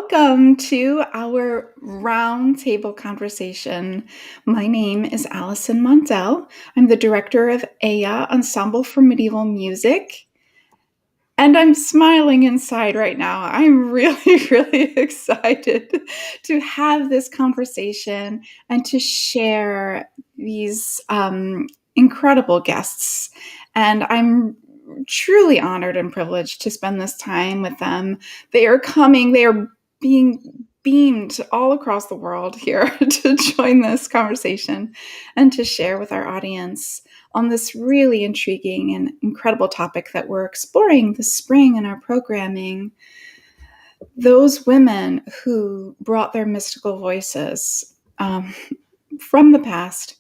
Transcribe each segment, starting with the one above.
Welcome to our roundtable conversation. My name is Allison Mondel. I'm the director of EH-yah Ensemble for Medieval Music. And I'm smiling inside right now. I'm really, really excited to have this conversation and to share these incredible guests. And I'm truly honored and privileged to spend this time with them. They are being beamed all across the world here to join this conversation and to share with our audience on this really intriguing and incredible topic that we're exploring this spring in our programming. Those women who brought their mystical voices from the past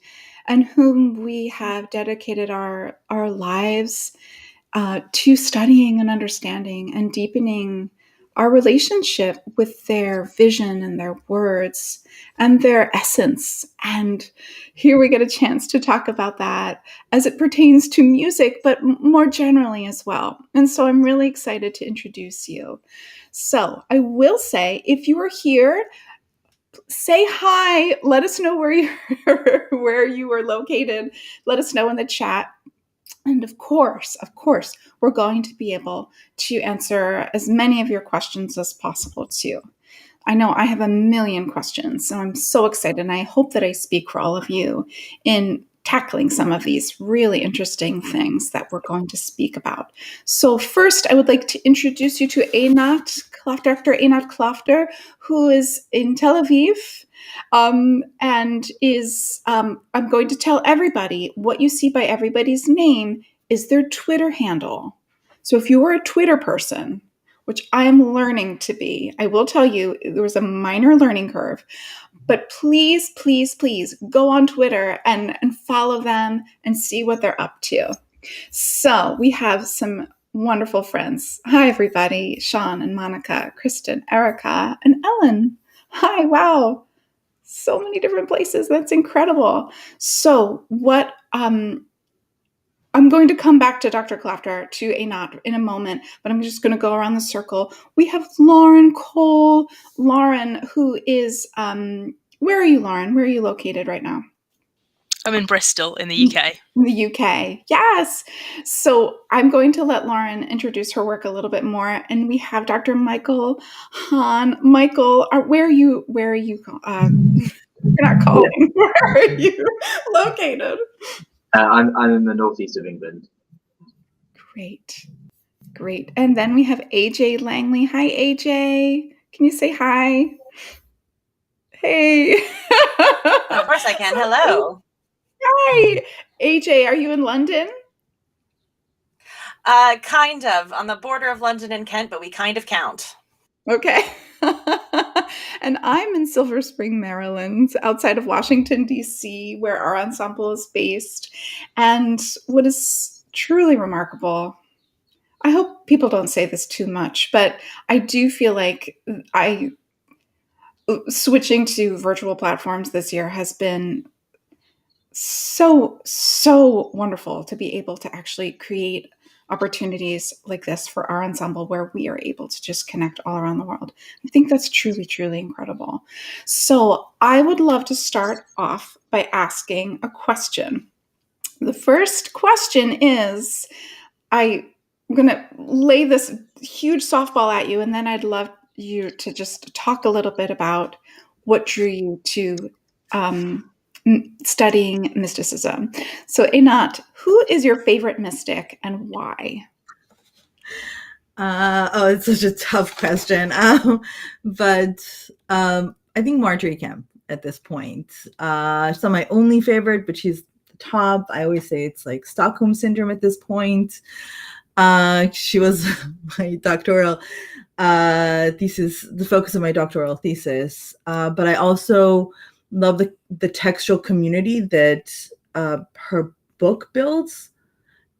and whom we have dedicated our lives to studying and understanding and deepening our relationship with their vision and their words and their essence. And here we get a chance to talk about that as it pertains to music, but more generally as well. And so I'm really excited to introduce you. So I will say, if you are here, say hi. Let us know where you are located. Let us know in the chat. And of course, we're going to be able to answer as many of your questions as possible too. I know I have a million questions, so I'm so excited, and I hope that I speak for all of you in tackling some of these really interesting things that we're going to speak about. So first, I would like to introduce you to Dr. Einat Klafter, who is in Tel Aviv, and is, I'm going to tell everybody what you see by everybody's name is their Twitter handle. So if you are a Twitter person, which I am learning to be, I will tell you there was a minor learning curve, but please, please, please go on Twitter and follow them and see what they're up to. So we have some wonderful friends. Hi, everybody. Sean and Monica, Kristen, Erica, and Ellen. Hi, wow. So many different places. That's incredible. So what I'm going to come back to Dr. Klafter, to Einat in a moment, but I'm just going to go around the circle. We have Lauren Cole. Lauren, who is, where are you, Lauren? Where are you located right now? I'm in Bristol in the UK. In the UK, yes. So I'm going to let Lauren introduce her work a little bit more. And we have Dr. Michael Hawn. Michael, where are you? You're not calling. Where are you located? I'm in the northeast of England. Great. And then we have AJ Langley. Hi, AJ. Can you say hi? Hey. Of course I can. Hello. Hi. AJ, are you in London? Kind of. On the border of London and Kent, but we kind of count. Okay. And I'm in Silver Spring, Maryland, outside of Washington, D.C., where our ensemble is based. And what is truly remarkable, I hope people don't say this too much, but I do feel like switching to virtual platforms this year has been so wonderful to be able to actually create opportunities like this for our ensemble where we are able to just connect all around the world. I think that's truly incredible. So I would love to start off by asking a question. The first question is, I'm going to lay this huge softball at you, and then I'd love you to just talk a little bit about what drew you to studying mysticism. So, Einat, who is your favorite mystic and why? It's such a tough question. But I think Margery Kempe at this point. She's not my only favorite, but she's the top. I always say it's like Stockholm syndrome at this point. She was my doctoral thesis, the focus of my doctoral thesis. But I also love the textual community that her book builds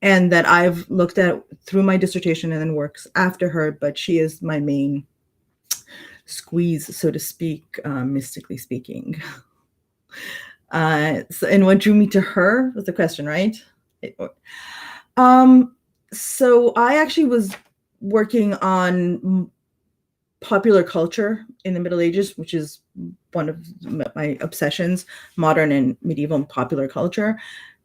and that I've looked at through my dissertation and then works after her, but she is my main squeeze, so to speak, mystically speaking. And what drew me to her was the question, right? So I actually was working on popular culture in the Middle Ages, which is one of my obsessions, modern and medieval popular culture.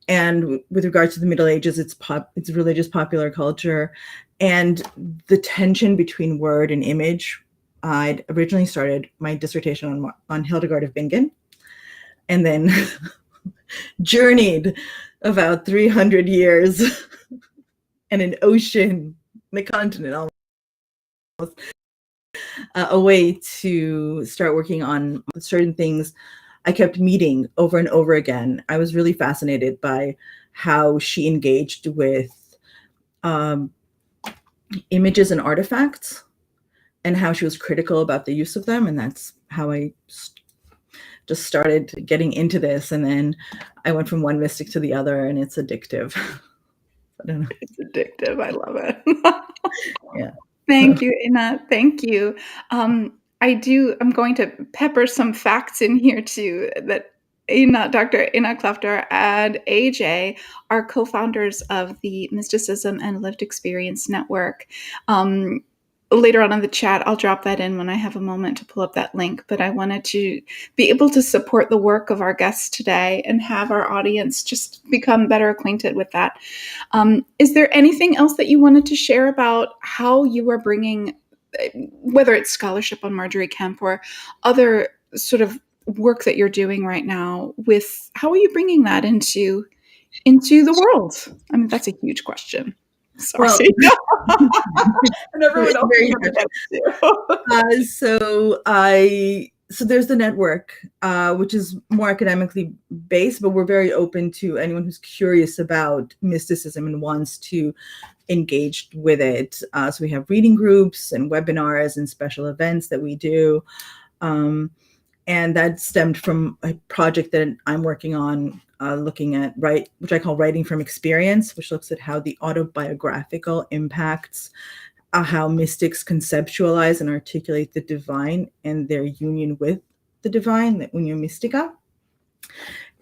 And with regards to the Middle Ages, it's religious popular culture, and the tension between word and image. I'd originally started my dissertation on Hildegard of Bingen, and then journeyed about 300 years and an ocean, the continent almost, away to start working on certain things. I kept meeting over and over again. I was really fascinated by how she engaged with images and artifacts, and how she was critical about the use of them. And that's how I just started getting into this. And then I went from one mystic to the other, and it's addictive. I don't know. It's addictive. I love it. Yeah. Thank you, Ina. Thank you. I'm going to pepper some facts in here too, that Dr. Ina Klefter and AJ are co-founders of the Mysticism and Lived Experience Network. Later on in the chat, I'll drop that in when I have a moment to pull up that link, but I wanted to be able to support the work of our guests today and have our audience just become better acquainted with that. Is there anything else that you wanted to share about how you are bringing, whether it's scholarship on Margery Kempe or other sort of work that you're doing right now, with how are you bringing that into the world? I mean, that's a huge question. Sorry. Well, and everyone else very so there's the network, which is more academically based, but we're very open to anyone who's curious about mysticism and wants to engage with it. So we have reading groups and webinars and special events that we do. And that stemmed from a project that I'm working on, looking at, which I call Writing from Experience, which looks at how the autobiographical impacts how mystics conceptualize and articulate the divine and their union with the divine, the Union Mystica.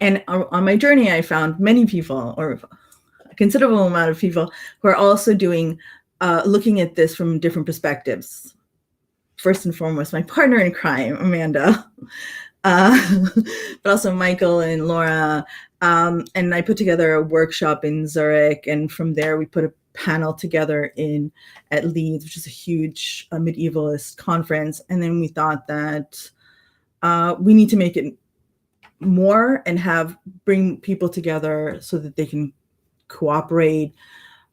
And on my journey, I found many people, or a considerable amount of people, who are also looking at this from different perspectives. First and foremost, my partner in crime, Amanda, but also Michael and Laura. And I put together a workshop in Zurich, and from there we put a panel together at Leeds, which is a huge medievalist conference. And then we thought that we need to make it more and bring people together so that they can cooperate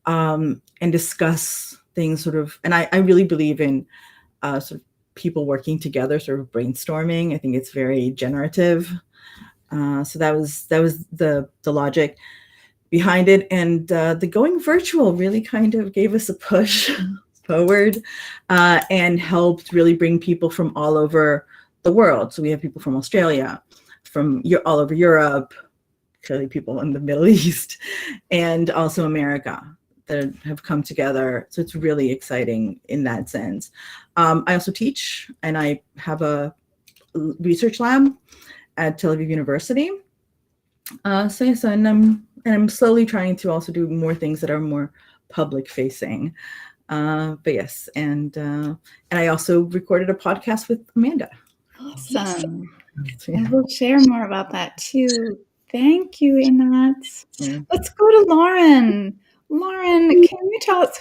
and discuss things sort of. And I really believe in sort of people working together, sort of brainstorming. I think it's very generative. So that was the logic behind it. And the going virtual really kind of gave us a push forward and helped really bring people from all over the world. So we have people from Australia, from all over Europe, clearly people in the Middle East, and also America that have come together. So it's really exciting in that sense. I also teach, and I have a research lab at Tel Aviv University. And I'm slowly trying to also do more things that are more public facing. But yes, and I also recorded a podcast with Amanda. Awesome. And we'll share more about that too. Thank you, Einat. Yeah. Let's go to Lauren. Lauren, can you tell us,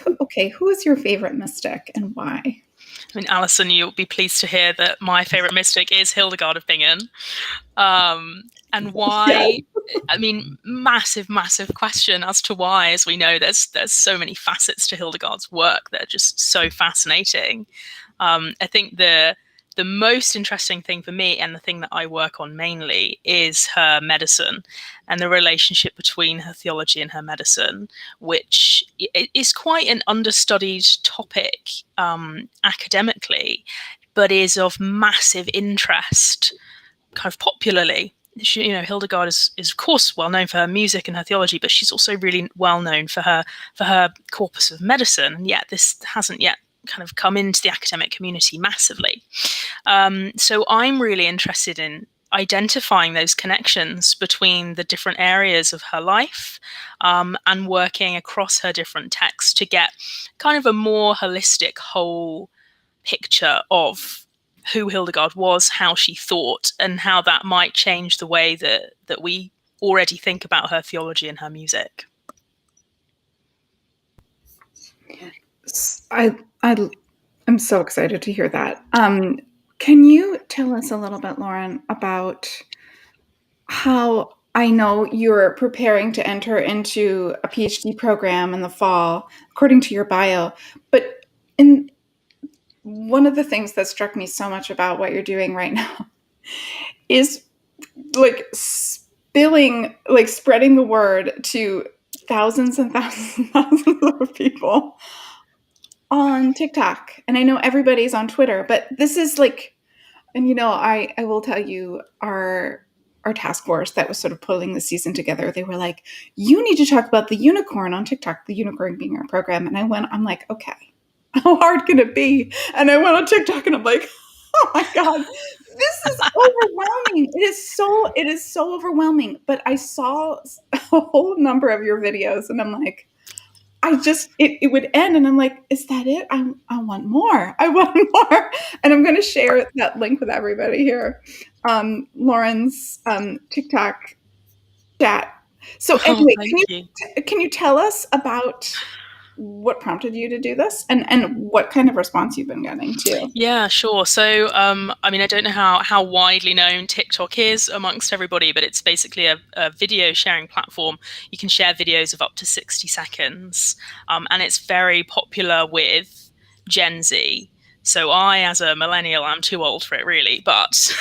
who is your favorite mystic and why? I mean, Allison, you'll be pleased to hear that my favorite mystic is Hildegard of Bingen. And why? Yeah. I mean, massive question as to why. As we know, there's so many facets to Hildegard's work that are just so fascinating. I think the most interesting thing for me, and the thing that I work on mainly, is her medicine and the relationship between her theology and her medicine, which is quite an understudied topic academically, but is of massive interest kind of popularly. Hildegard is of course well known for her music and her theology, but she's also really well known for her corpus of medicine, and yet this hasn't yet kind of come into the academic community massively. So I'm really interested in identifying those connections between the different areas of her life and working across her different texts to get kind of a more holistic whole picture of who Hildegard was, how she thought, and how that might change the way that we already think about her theology and her music. I'm so excited to hear that. Can you tell us a little bit, Lauren, about how I know you're preparing to enter into a PhD program in the fall, according to your bio, but one of the things that struck me so much about what you're doing right now is like spreading the word to thousands and thousands and thousands of people on TikTok. And I know everybody's on Twitter, but this is like, and I will tell you, our task force that was sort of pulling the season together, they were like, you need to talk about the unicorn on TikTok, the unicorn being our program. And I'm like, okay, how hard can it be? And I went on TikTok and I'm like, oh my God, this is overwhelming. It is so overwhelming. But I saw a whole number of your videos and I'm like, it would end and I'm like, is that it? I want more. I want more. And I'm going to share that link with everybody here. Lauren's TikTok chat. So anyway, can you tell us about what prompted you to do this and what kind of response you've been getting too? Yeah, sure. So, I mean, I don't know how widely known TikTok is amongst everybody, but it's basically a video sharing platform. You can share videos of up to 60 seconds, and it's very popular with Gen Z. So I, as a millennial, I'm too old for it really, but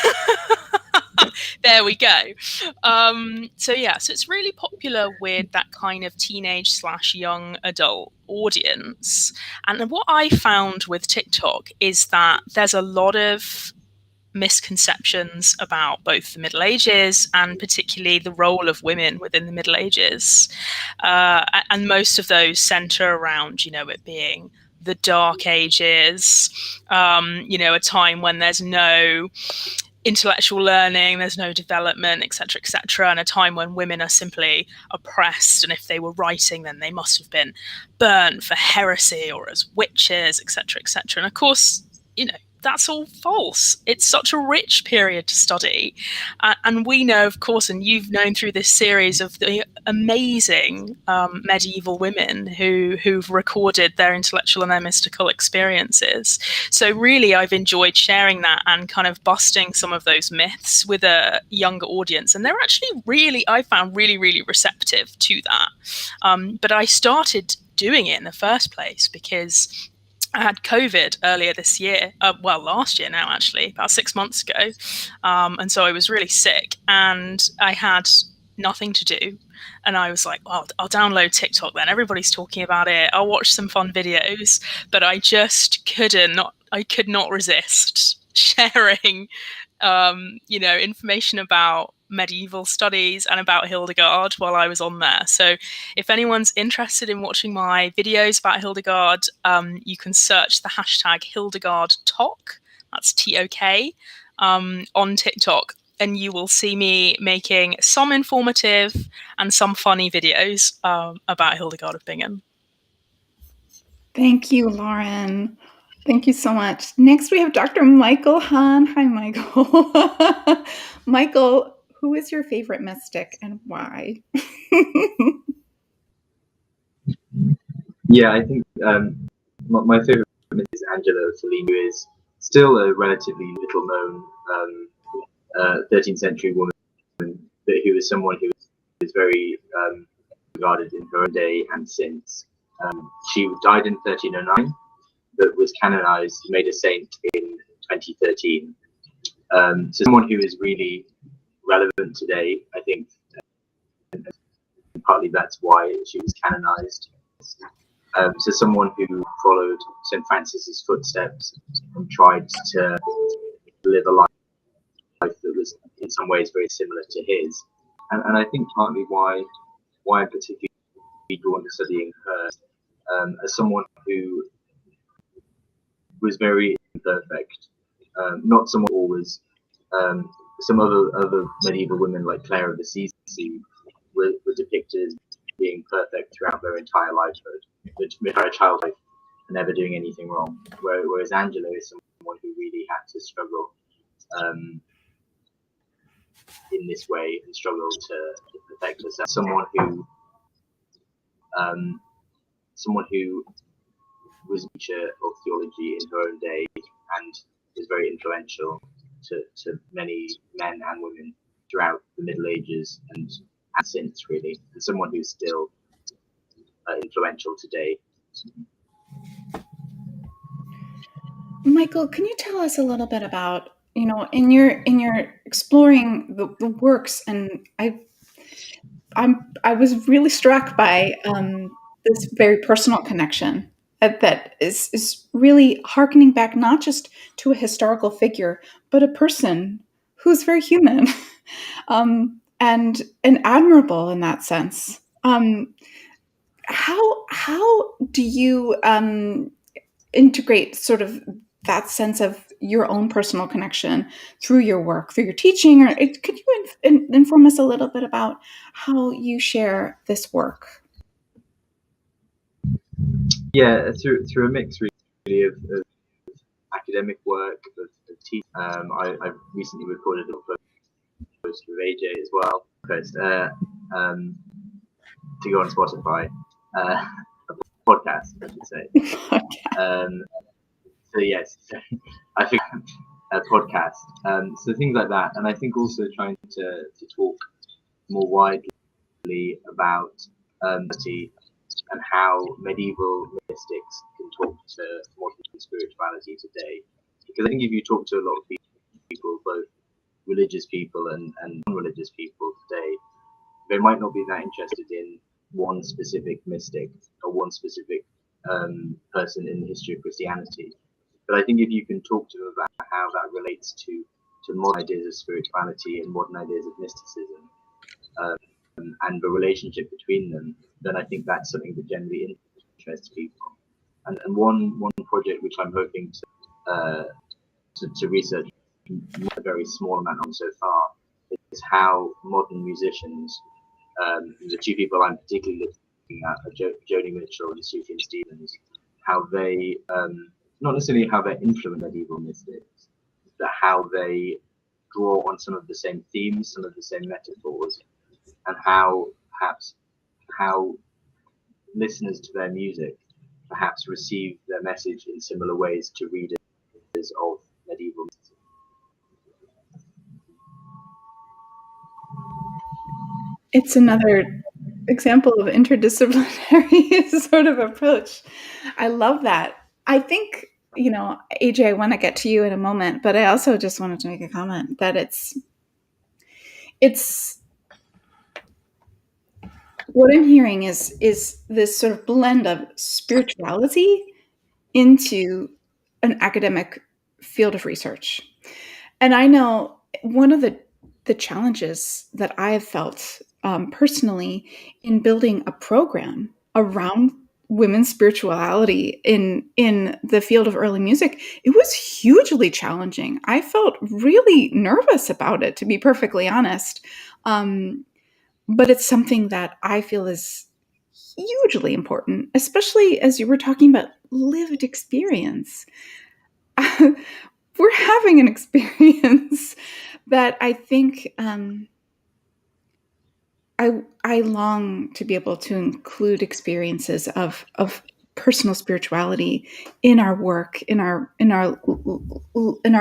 there we go. So it's really popular with that kind of teenage / young adult audience. And what I found with TikTok is that there's a lot of misconceptions about both the Middle Ages and particularly the role of women within the Middle Ages. And most of those center around, it being the Dark Ages, a time when there's no intellectual learning, there's no development, etc., and a time when women are simply oppressed, and if they were writing, then they must have been burnt for heresy or as witches, etc., and of course, that's all false. It's such a rich period to study, and we know, of course, and you've known through this series of the amazing medieval women who've recorded their intellectual and their mystical experiences. So really, I've enjoyed sharing that and kind of busting some of those myths with a younger audience, and they're actually I found really, really receptive to that. But I started doing it in the first place because I had COVID earlier this year, last year now, actually, about 6 months ago. And so I was really sick and I had nothing to do. And I was like, well, I'll download TikTok then. Everybody's talking about it. I'll watch some fun videos. But I just could not resist sharing, information about medieval studies and about Hildegard while I was on there. So if anyone's interested in watching my videos about Hildegard, you can search the hashtag HildegardTok, that's TOK, on TikTok, and you will see me making some informative and some funny videos about Hildegard of Bingen. Thank you, Lauren. Thank you so much. Next, we have Dr. Michael Hawn. Hi, Michael. Michael, who is your favorite mystic and why? Yeah, I think my favorite mystic is Angela Fellini, who is still a relatively little known 13th century woman, but who is someone who is very regarded in her own day and since. She died in 1309, but was canonized, made a saint in 2013. So someone who is really relevant today, I think, and partly that's why she was canonized. So someone who followed St. Francis's footsteps and tried to live a life that was in some ways very similar to his. And I think partly why I'm particularly drawn to studying her as someone who was very imperfect, not someone who was some other medieval women like Clare of Assisi were depicted as being perfect throughout their entire childhood. never doing anything wrong. Whereas Angela is someone who really had to struggle in this way and struggle to perfect herself. Someone who was a teacher of theology in her own day and was very influential to many men and women throughout the Middle Ages and since, really, and someone who's still influential today. Michael, can you tell us a little bit about, in your exploring the works, and I was really struck by this very personal connection that is really hearkening back not just to a historical figure, but a person who's very human and admirable in that sense. How do you integrate sort of that sense of your own personal connection through your work, through your teaching? Or could you inform us a little bit about how you share this work? Yeah, through a mix really of academic work, of teaching. I recently recorded a post with AJ as well, to go on Spotify, a podcast, I should say. So yes, I think a podcast. So things like that, and I think also trying to talk more widely about and how medieval mystics can talk to modern spirituality today. Because I think if you talk to a lot of people, both religious people and non-religious people today, they might not be that interested in one specific mystic or one specific person in the history of Christianity. But I think if you can talk to them about how that relates to modern ideas of spirituality and modern ideas of mysticism, and the relationship between them, then I think that's something that generally interests people. And one project which I'm hoping to research a very small amount on so far is how modern musicians, the two people I'm particularly looking at are Joni Mitchell and Sufjan Stevens, how they not necessarily how they influence medieval mystics, but how they draw on some of the same themes, some of the same metaphors, and how listeners to their music perhaps receive their message in similar ways to readers of medieval music. It's another example of interdisciplinary sort of approach. I love that. I think, AJ, I want to get to you in a moment, but I also just wanted to make a comment that it's what I'm hearing is this sort of blend of spirituality into an academic field of research. And I know one of the challenges that I have felt personally in building a program around women's spirituality in the field of early music, it was hugely challenging. I felt really nervous about it, to be perfectly honest. But it's something that I feel is hugely important, especially as you were talking about lived experience. We're having an experience that I think I long to be able to include experiences of personal spirituality in our work, in our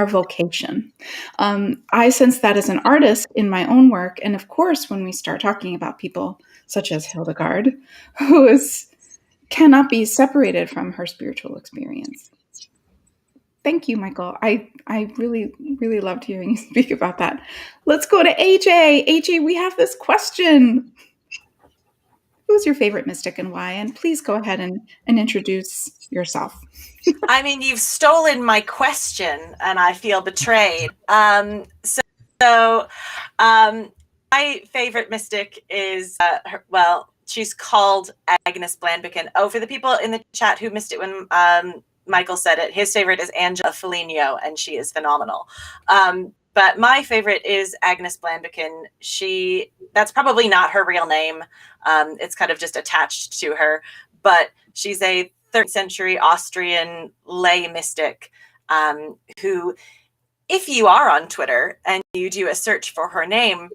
vocation. I sense that as an artist in my own work, and of course, when we start talking about people such as Hildegard, who cannot be separated from her spiritual experience. Thank you, Michael. I really, really loved hearing you speak about that. Let's go to AJ. AJ, we have this question. Who's your favorite mystic and why? And please go ahead and introduce yourself. I mean, you've stolen my question and I feel betrayed. So my favorite mystic is, she's called Agnes Blandbecken. Oh, for the people in the chat who missed it when Michael said it, his favorite is Angela Foligno, and she is phenomenal. But my favorite is Agnes Blandbecken. That's probably not her real name. It's kind of just attached to her, but she's a 13th century Austrian lay mystic who, if you are on Twitter and you do a search for her name,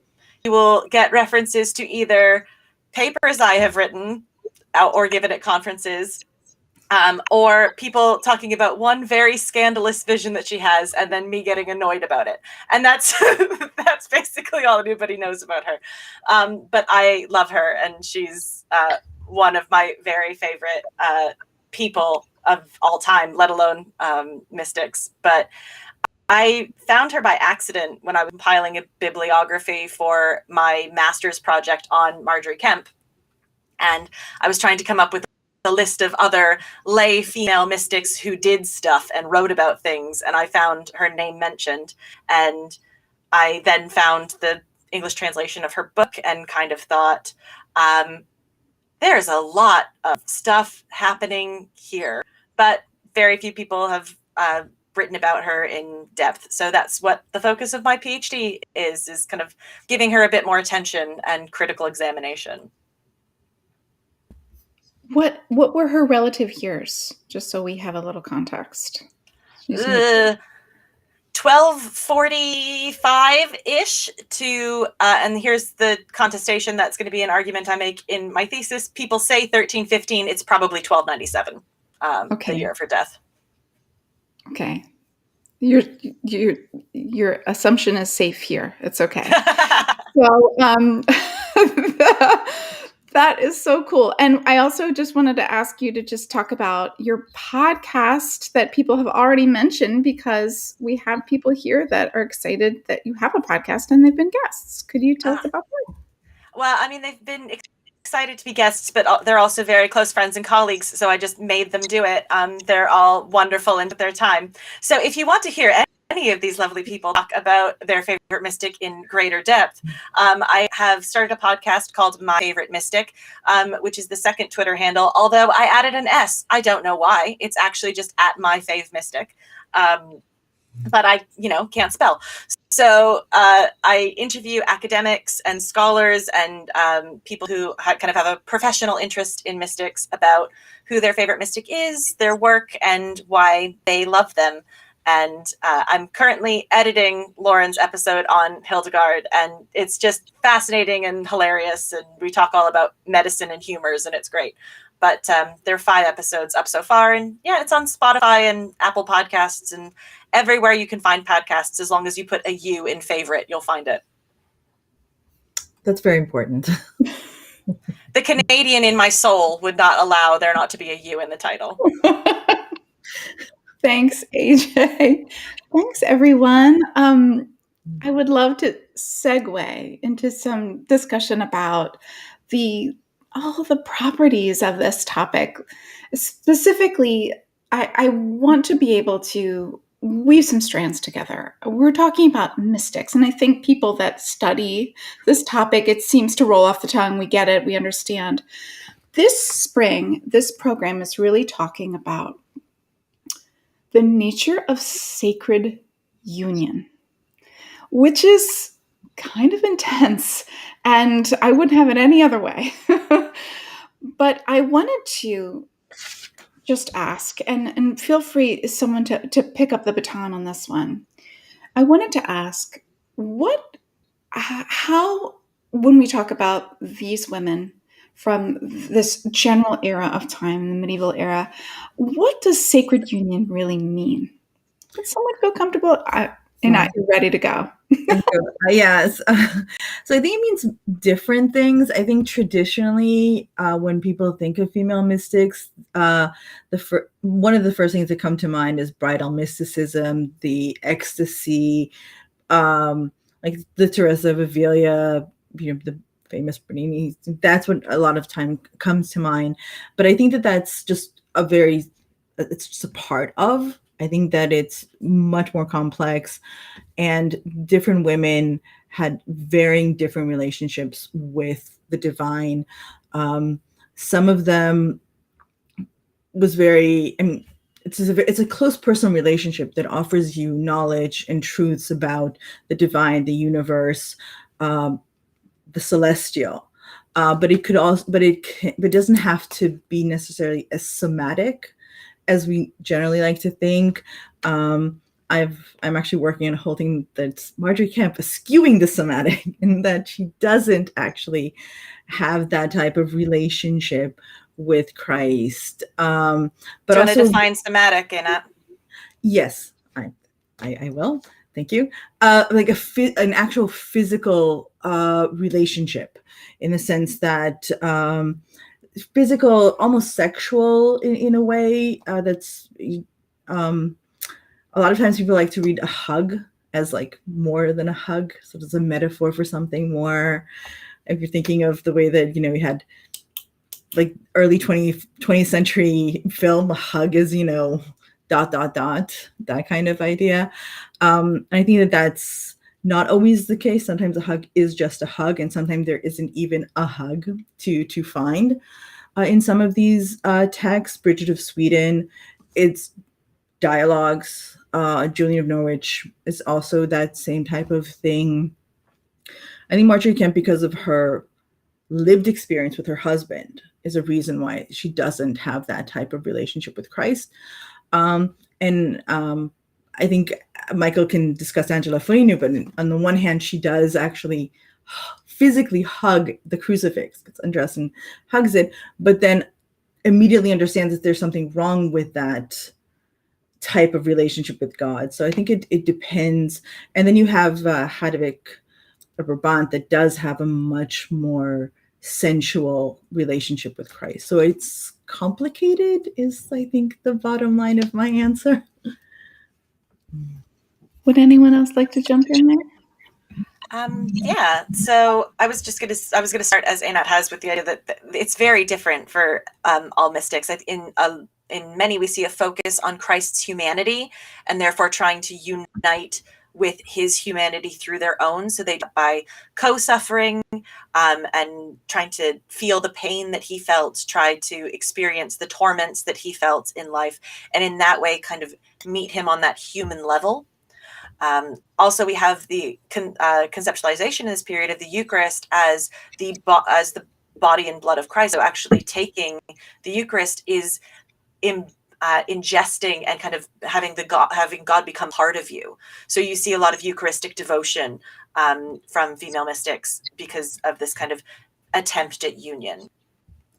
you will get references to either papers I have written or given at conferences, or people talking about one very scandalous vision that she has, and then me getting annoyed about it. And that's that's basically all anybody knows about her. But I love her, and she's one of my very favorite people of all time, let alone mystics. But I found her by accident when I was compiling a bibliography for my master's project on Margery Kempe. And I was trying to come up with a list of other lay female mystics who did stuff and wrote about things. And I found her name mentioned. And I then found the English translation of her book and kind of thought, there's a lot of stuff happening here, but very few people have written about her in depth. So that's what the focus of my PhD is kind of giving her a bit more attention and critical examination. What were her relative years, just so we have a little context? 1245-ish to, and here's the contestation that's going to be an argument I make in my thesis. People say 1315, it's probably 1297, Okay. the year of her death. Okay. Your assumption is safe here. It's okay. So that is so cool. And I also just wanted to ask you to just talk about your podcast that people have already mentioned, because we have people here that are excited that you have a podcast and they've been guests. Could you tell us about that? Well, I mean, they've been excited to be guests, but they're also very close friends and colleagues. So I just made them do it. They're all wonderful and their time. So if you want to hear any of these lovely people talk about their favorite mystic in greater depth, I have started a podcast called My Favorite Mystic, which is the second Twitter handle, although I added an S. I don't know why. It's actually just at My Fave Mystic. But I, can't spell. So I interview academics and scholars and people who kind of have a professional interest in mystics about who their favorite mystic is, their work, and why they love them. And I'm currently editing Lauren's episode on Hildegard, and it's just fascinating and hilarious. And we talk all about medicine and humors, and it's great. But there are 5 episodes up so far. And yeah, it's on Spotify and Apple Podcasts and everywhere you can find podcasts. As long as you put a U in favorite, you'll find it. That's very important. The Canadian in my soul would not allow there not to be a U in the title. Thanks, AJ. Thanks, everyone. I would love to segue into some discussion about all the properties of this topic. Specifically, I want to be able to weave some strands together. We're talking about mystics, and I think people that study this topic, it seems to roll off the tongue. We get it. We understand. This spring, this program is really talking about the nature of sacred union, which is kind of intense, and I wouldn't have it any other way. But I wanted to just ask, and feel free, someone to pick up the baton on this one. I wanted to ask, how, when we talk about these women from this general era of time, the medieval era, what does sacred union really mean? Does someone feel comfortable? You're ready to go. Yes. So I think it means different things. I think traditionally, when people think of female mystics, one of the first things that come to mind is bridal mysticism, the ecstasy, like the Teresa of Avila, the famous Bernini. That's what a lot of time comes to mind. But I think that that's just it's just a part of. I think that it's much more complex, and different women had varying different relationships with the divine. Some of them was it's a close personal relationship that offers you knowledge and truths about the divine, the universe, the celestial. but it could also, but it doesn't have to be necessarily as somatic as we generally like to think. I'm actually working on a whole thing that's Margery Kempe skewing the somatic, in that she doesn't actually have that type of relationship with Christ. But do you want also to define somatic in it? Yes, I will. Thank you. Like an actual physical relationship, in the sense that physical, almost sexual in a way. That's a lot of times people like to read a hug as like more than a hug, so it's a metaphor for something more. If you're thinking of the way that, we had like early 20th century film, a hug is, that kind of idea. I think that that's not always the case. Sometimes a hug is just a hug, and sometimes there isn't even a hug to find in some of these texts. Bridget of Sweden, it's dialogues. Julian of Norwich is also that same type of thing. I think Margery Kempe, because of her lived experience with her husband, is a reason why she doesn't have that type of relationship with Christ. I think Michael can discuss Angela Foligno, but on the one hand, she does actually physically hug the crucifix, gets undressed and hugs it, but then immediately understands that there's something wrong with that type of relationship with God. So I think it depends. And then you have Hadewig of Brabant, that does have a much more sensual relationship with Christ. So it's complicated, is I think the bottom line of my answer. Would anyone else like to jump in there? Yeah. So I was gonna start, as Einat has, with the idea that it's very different for all mystics. In many, we see a focus on Christ's humanity, and therefore trying to unite with his humanity through their own. So they, by co-suffering and trying to feel the pain that he felt, tried to experience the torments that he felt in life, and in that way kind of meet him on that human level. Also, we have the conceptualization in this period of the Eucharist as the body and blood of Christ. So actually taking the Eucharist is ingesting and kind of having God become part of you. So you see a lot of Eucharistic devotion from female mystics because of this kind of attempt at union.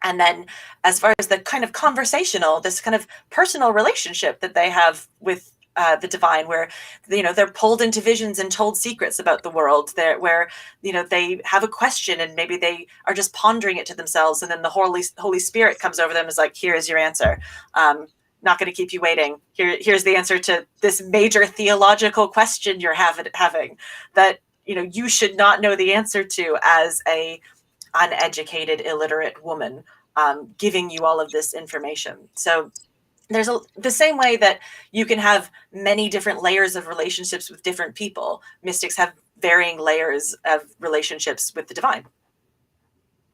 And then as far as the kind of conversational, this kind of personal relationship that they have with the divine, where they're pulled into visions and told secrets about the world, where they have a question and maybe they are just pondering it to themselves, and then the Holy Spirit comes over them and is like, here is your answer. Not going to keep you waiting. Here's the answer to this major theological question you're having that you should not know the answer to as a uneducated, illiterate woman, giving you all of this information. So there's the same way that you can have many different layers of relationships with different people. Mystics have varying layers of relationships with the divine,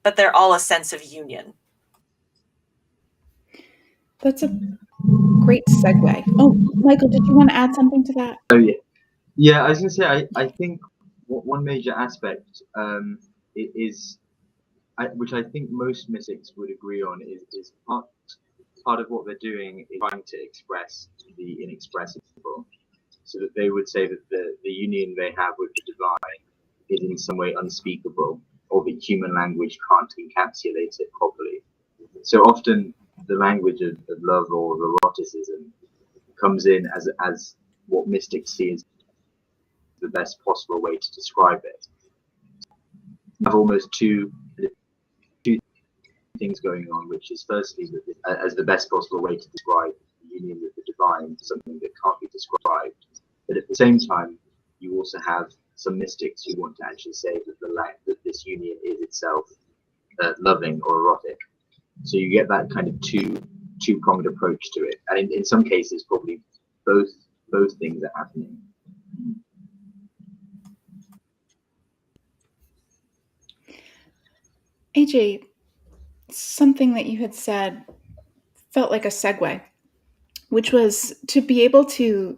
but they're all a sense of union. That's a great segue. Oh, Michael, did you want to add something to that? Oh yeah. I was going to say, I think one major aspect is, which I think most mystics would agree on, is part of what they're doing is trying to express the inexpressible. So that they would say that the union they have with the divine is in some way unspeakable, or the human language can't encapsulate it properly. So often the language of love or of eroticism comes in as what mystics see as the best possible way to describe it. You have almost two things going on, which is firstly that as the best possible way to describe the union with the divine, something that can't be described. But at the same time, you also have some mystics who want to actually say that this union is itself loving or erotic. So you get that kind of two-pronged approach to it, and in some cases, probably both things are happening. AJ, something that you had said felt like a segue, which was to be able to,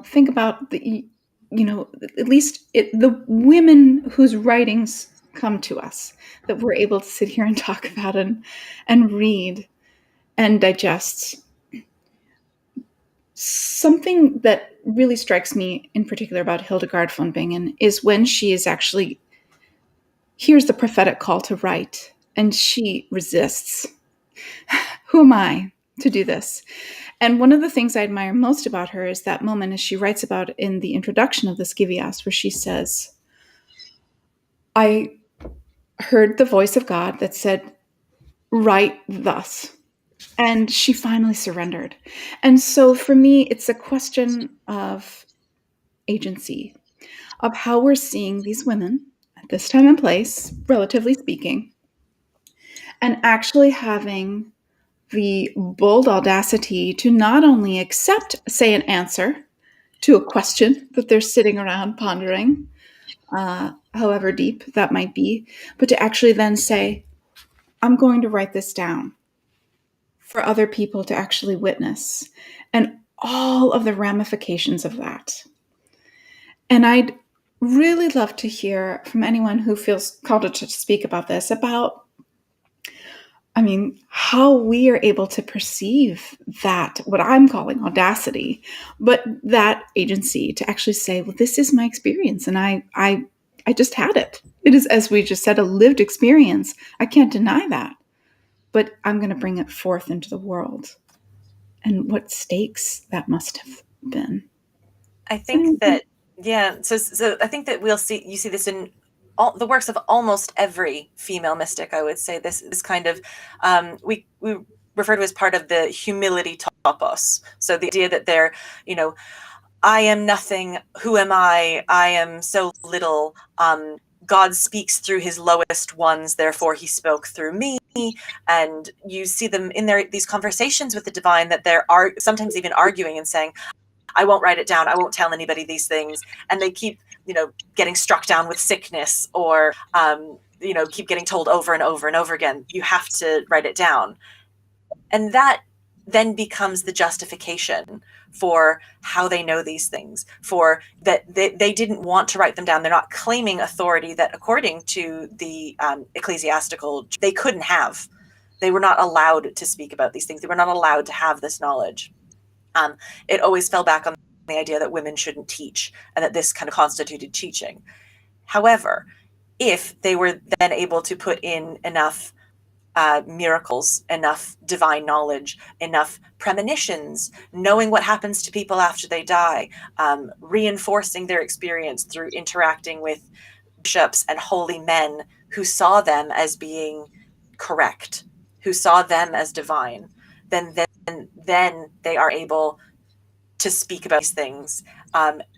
think about the, at least the women whose writings come to us that we're able to sit here and talk about and read and digest. Something that really strikes me in particular about Hildegard von Bingen is when she is actually hears the prophetic call to write and she resists. Who am I to do this? And one of the things I admire most about her is that moment, as she writes about in the introduction of the Scivias, where she says, I heard the voice of God that said, write thus. And she finally surrendered. And so for me, it's a question of agency, of how we're seeing these women at this time and place, relatively speaking, and actually having the bold audacity to not only accept, say, an answer to a question that they're sitting around pondering, however deep that might be, but to actually then say, I'm going to write this down for other people to actually witness, and all of the ramifications of that. And I'd really love to hear from anyone who feels called to speak about this, about, how we are able to perceive that, what I'm calling audacity, but that agency to actually say, well, this is my experience, and I just had it. It is, as we just said, a lived experience. I can't deny that, but I'm going to bring it forth into the world. And what stakes that must have been. I think that, yeah, so I think that you see this in all the works of almost every female mystic. I would say this is kind of, we refer to as part of the humility topos. So the idea that they're, I am nothing, who am I am so little, God speaks through his lowest ones, therefore he spoke through me. And you see them in these conversations with the divine, that they're sometimes even arguing and saying, I won't write it down, I won't tell anybody these things. And they keep, getting struck down with sickness, or, keep getting told over and over and over again, you have to write it down. And that then becomes the justification for how they know these things, for that they didn't want to write them down. They're not claiming authority that, according to the ecclesiastical, they couldn't have. They were not allowed to speak about these things. They were not allowed to have this knowledge. It always fell back on the idea that women shouldn't teach, and that this kind of constituted teaching. However, if they were then able to put in enough miracles, enough divine knowledge, enough premonitions, knowing what happens to people after they die, reinforcing their experience through interacting with bishops and holy men who saw them as being correct, who saw them as divine, then they are able to speak about these things,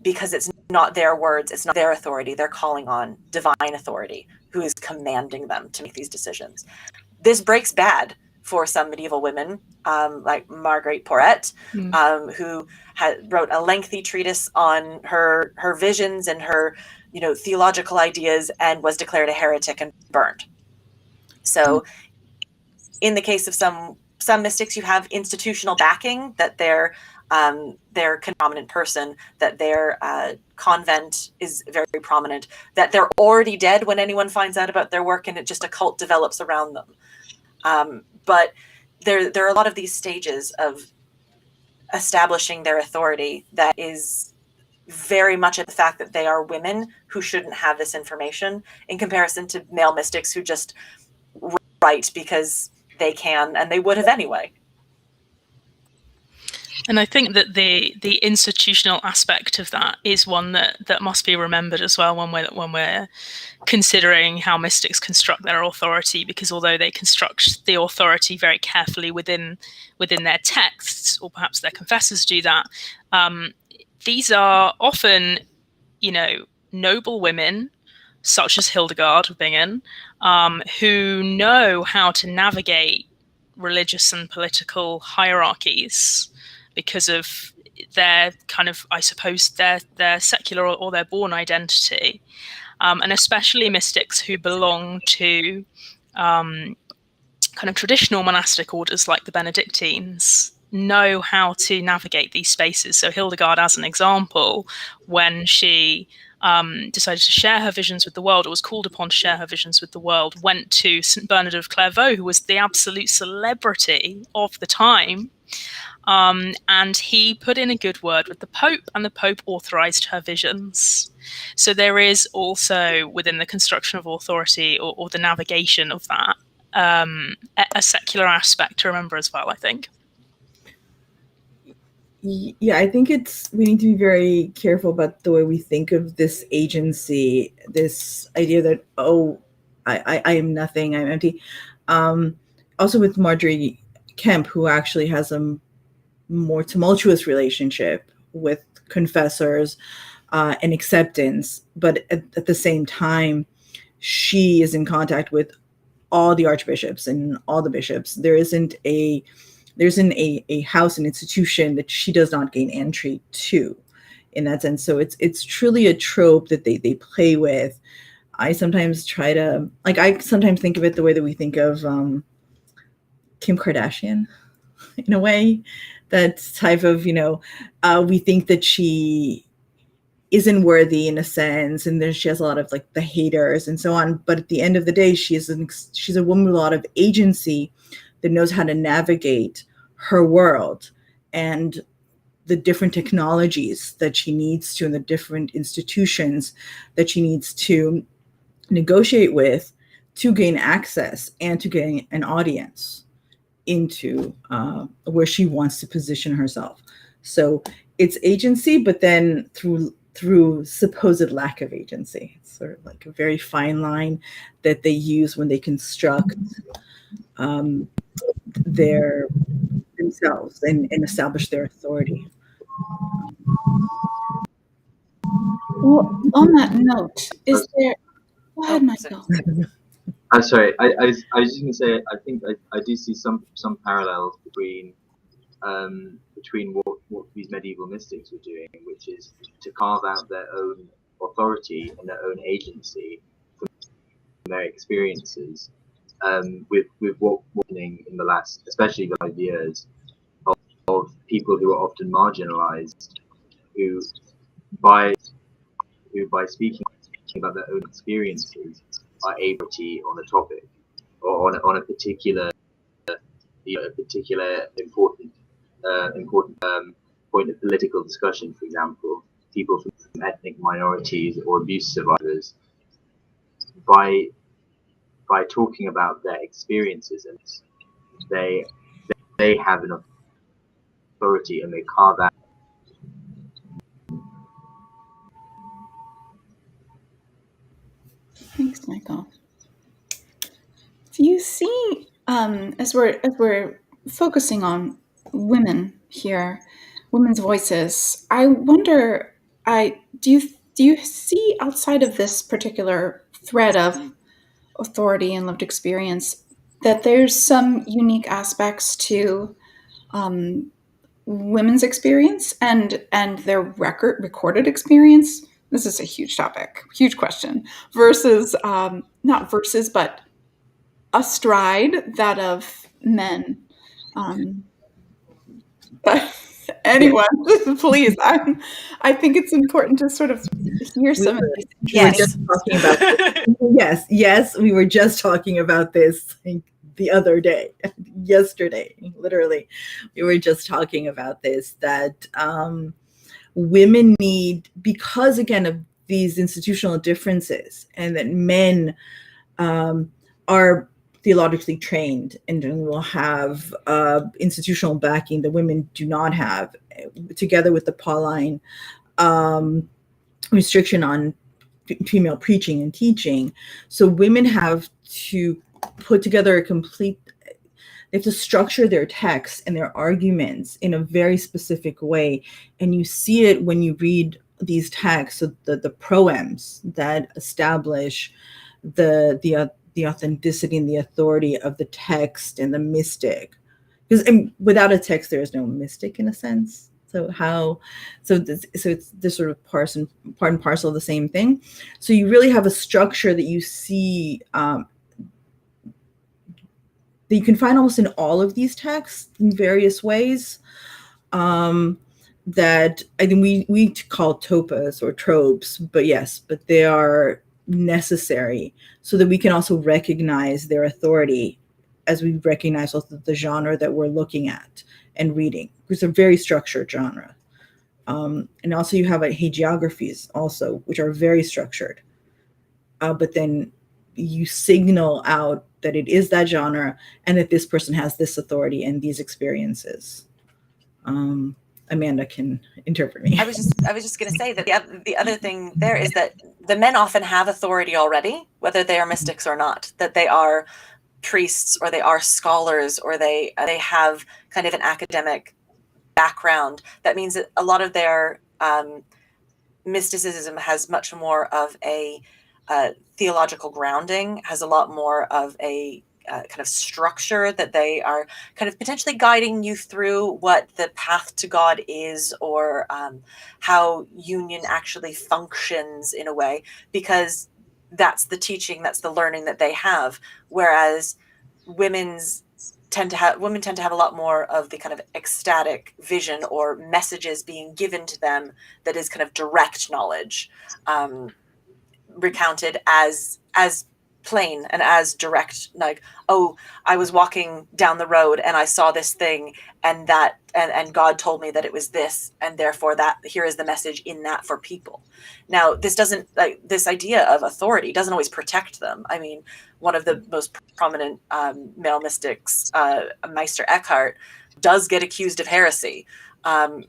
because it's not their words, it's not their authority. They're calling on divine authority who is commanding them to make these decisions. This breaks bad for some medieval women, like Marguerite Porete, who wrote a lengthy treatise on her visions and her, theological ideas, and was declared a heretic and burned. So, in the case of some mystics, you have institutional backing, that they're a prominent person, that their convent is very prominent, that they're already dead when anyone finds out about their work, and a cult develops around them. But there are a lot of these stages of establishing their authority that is very much at the fact that they are women who shouldn't have this information, in comparison to male mystics who just write because they can, and they would have anyway. And I think that the institutional aspect of that is one that must be remembered as well when we're considering how mystics construct their authority, because although they construct the authority very carefully within their texts, or perhaps their confessors do that, these are often, noble women such as Hildegard of Bingen, who know how to navigate religious and political hierarchies because of their kind of, I suppose, their secular or their born identity. And especially mystics who belong to kind of traditional monastic orders like the Benedictines know how to navigate these spaces. So Hildegard, as an example, when she decided to share her visions with the world, or was called upon to share her visions with the world, went to St. Bernard of Clairvaux, who was the absolute celebrity of the time. And he put in a good word with the Pope, and the Pope authorized her visions. So there is also, within the construction of authority, or the navigation of that, a secular aspect to remember as well, I think. Yeah, I think we need to be very careful about the way we think of this agency, this idea that, oh, I am nothing, I'm empty. Also with Margery Kempe, who actually has a more tumultuous relationship with confessors and acceptance, but at the same time, she is in contact with all the archbishops and all the bishops. There isn't a house, an institution that she does not gain entry to, in that sense. So it's truly a trope that they play with. I sometimes think of it the way that we think of Kim Kardashian, in a way, that type of, we think that she isn't worthy in a sense, and then she has a lot of like the haters and so on. But at the end of the day, she's a woman with a lot of agency that knows how to navigate her world and the different technologies that she needs to, and the different institutions that she needs to negotiate with to gain access and to gain an audience into where she wants to position herself. So it's agency, but then through supposed lack of agency. It's sort of like a very fine line that they use when they construct themselves and establish their authority. Well, on that note, is there? Go ahead, Michael. I'm sorry. I was just going to say, I think I do see some parallels between what these medieval mystics were doing, which is to carve out their own authority and their own agency from their experiences, with what's happening in the last, especially 5 years, of people who are often marginalized, who by speaking about their own experiences are able to on a topic or on a particular important point of political discussion. For example, people from ethnic minorities or abuse survivors, by talking about their experiences, and they have an authority, and they carve out. Thanks, Michael. Do you see, as we're focusing on women here, women's voices, I wonder, do you see, outside of this particular thread of authority and lived experience, that there's some unique aspects to women's experience and their recorded experience? This is a huge topic, huge question, versus not versus, but astride that of men. But anyone, please, I think it's important to sort of hear some of these. Yes. We were just talking about this the other day, yesterday, literally. We were just talking about this, that women need, because again of these institutional differences, and that men are theologically trained and will have institutional backing that women do not have, together with the Pauline restriction on female preaching and teaching. So women have to put together they have to structure their texts and their arguments in a very specific way. And you see it when you read these texts, so the proems that establish the authenticity and the authority of the text and the mystic. Because without a text, there is no mystic, in a sense. So it's this sort of part and parcel of the same thing. So you really have a structure that you see that you can find almost in all of these texts in various ways. that I think we call topas or tropes, but they are necessary so that we can also recognize their authority as we recognize also the genre that we're looking at and reading. It's a very structured genre. And also you have hagiographies also, which are very structured. But then you signal out that it is that genre and that this person has this authority and these experiences. Amanda can interpret me. I was just going to say that the other thing there is that the men often have authority already, whether they are mystics or not, that they are priests or they are scholars or they have kind of an academic background. That means that a lot of their mysticism has much more of a theological grounding, has a lot more of a kind of structure, that they are kind of potentially guiding you through what the path to God is, or how union actually functions in a way, because that's the teaching, that's the learning that they have. Whereas women tend to have a lot more of the kind of ecstatic vision or messages being given to them that is kind of direct knowledge, recounted as plain and as direct, like, oh, I was walking down the road and I saw this thing, and God told me that it was this, and therefore that here is the message in that for people. Now, this idea of authority doesn't always protect them. I mean, one of the most prominent male mystics, Meister Eckhart, does get accused of heresy.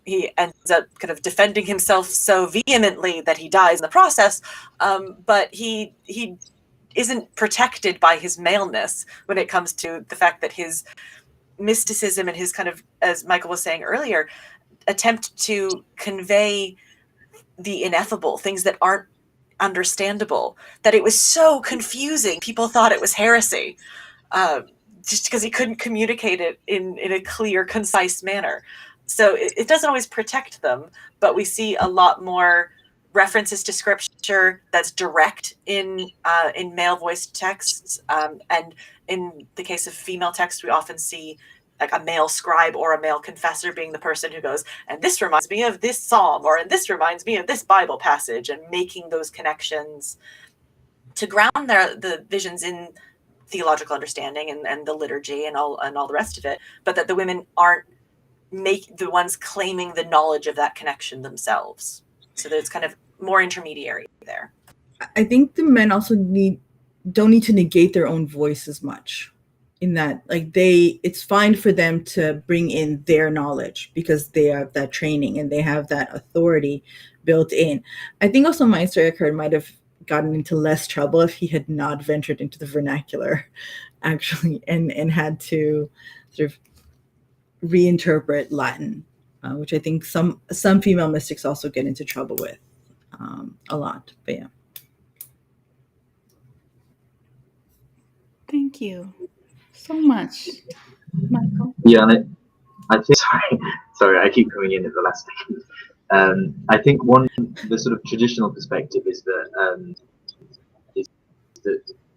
He ends up kind of defending himself so vehemently that he dies in the process, but he isn't protected by his maleness when it comes to the fact that his mysticism and his kind of, as Michael was saying earlier, attempt to convey the ineffable, things that aren't understandable, that it was so confusing. People thought it was heresy just because he couldn't communicate it in a clear, concise manner. So it doesn't always protect them, but we see a lot more references to scripture that's direct in male voiced texts, and in the case of female text, we often see like a male scribe or a male confessor being the person who goes, and this reminds me of this psalm, or and this reminds me of this Bible passage, and making those connections to ground the visions in theological understanding and the liturgy and all the rest of it, but that the women aren't the ones claiming the knowledge of that connection themselves. So there's kind of more intermediary there. I think the men also don't need to negate their own voice as much, in that like it's fine for them to bring in their knowledge because they have that training and they have that authority built in. I think also Meister Eckhart might have gotten into less trouble if he had not ventured into the vernacular, actually, and had to sort of reinterpret Latin, which I think some female mystics also get into trouble with a lot. But yeah. Thank you so much, Michael. Yeah, and I think sorry, I keep coming in at the last second. I think the sort of traditional perspective is that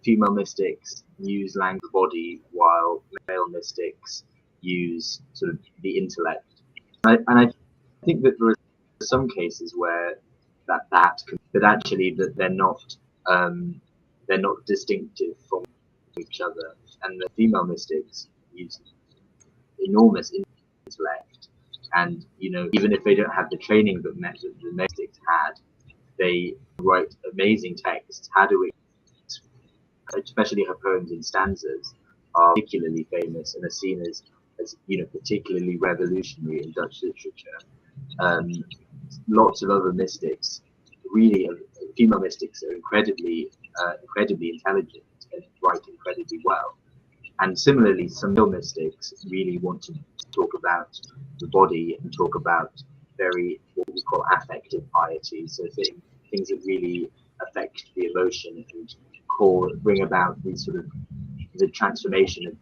female mystics use language body while male mystics use sort of the intellect. And I think that there are some cases where that actually that they're not distinctive from each other, and the female mystics use enormous intellect, and even if they don't have the training that the mystics had, they write amazing texts. Especially her poems in stanzas are particularly famous and are seen as particularly revolutionary in Dutch literature. Lots of other mystics, really, female mystics, are incredibly intelligent and write incredibly well. And similarly, some male mystics really want to talk about the body and talk about what we call affective piety, so things that really affect the emotion and bring about the transformation of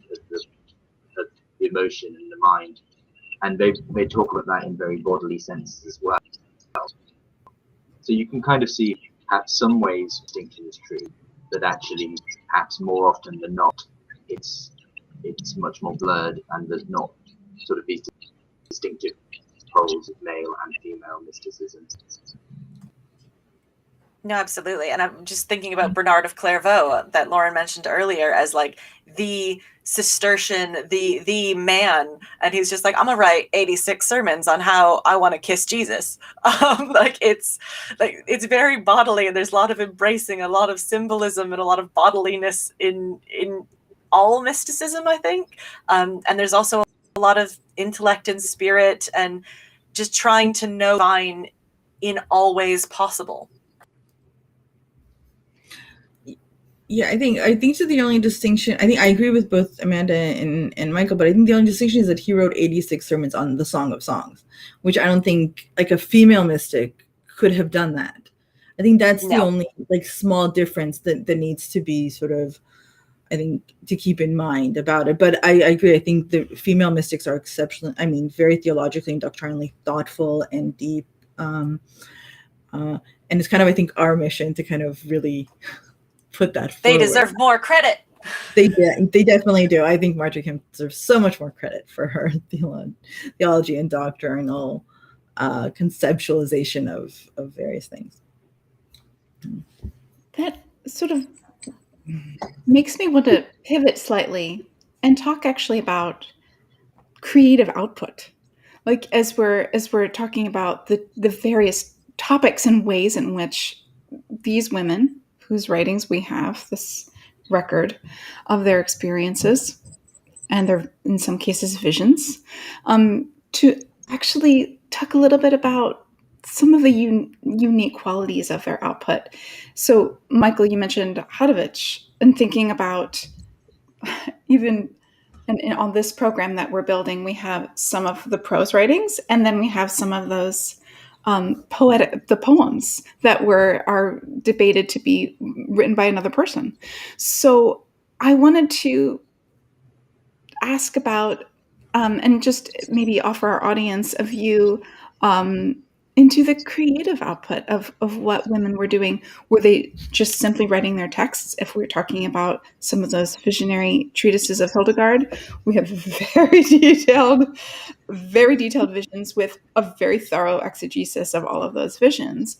the emotion and the mind. And they talk about that in very bodily senses as well. So you can kind of see perhaps some ways distinction is true, but actually perhaps more often than not it's much more blurred, and there's not sort of these distinctive poles of male and female mysticism. No, absolutely. And I'm just thinking about Bernard of Clairvaux that Lauren mentioned earlier as like the Cistercian, the man. And he's just like, I'm gonna write 86 sermons on how I want to kiss Jesus. It's very bodily, and there's a lot of embracing, a lot of symbolism, and a lot of bodiliness in all mysticism, I think. And there's also a lot of intellect and spirit and just trying to know divine in all ways possible. Yeah, I think so. The only distinction, I think I agree with both Amanda and Michael, but I think the only distinction is that he wrote 86 sermons on the Song of Songs, which I don't think like a female mystic could have done that. I think that's the only like small difference that needs to be sort of, I think, to keep in mind about it. But I agree. I think the female mystics are exceptional. I mean, very theologically and doctrinally thoughtful and deep. And it's kind of, I think, our mission to kind of really put that forward. They deserve more credit. They definitely do. I think Margery Kempe deserves so much more credit for her theology and doctrinal conceptualization of various things. That sort of makes me want to pivot slightly and talk actually about creative output. Like as we're talking about the various topics and ways in which these women, whose writings we have this record of their experiences and their, in some cases, visions, to actually talk a little bit about some of the unique qualities of their output. So, Michael, you mentioned Hadovich, and thinking about even and on this program that we're building, we have some of the prose writings, and then we have some of those the poems that are debated to be written by another person. So I wanted to ask about and just maybe offer our audience a view into the creative output of what women were doing. Were they just simply writing their texts? If we're talking about some of those visionary treatises of Hildegard, we have very detailed visions with a very thorough exegesis of all of those visions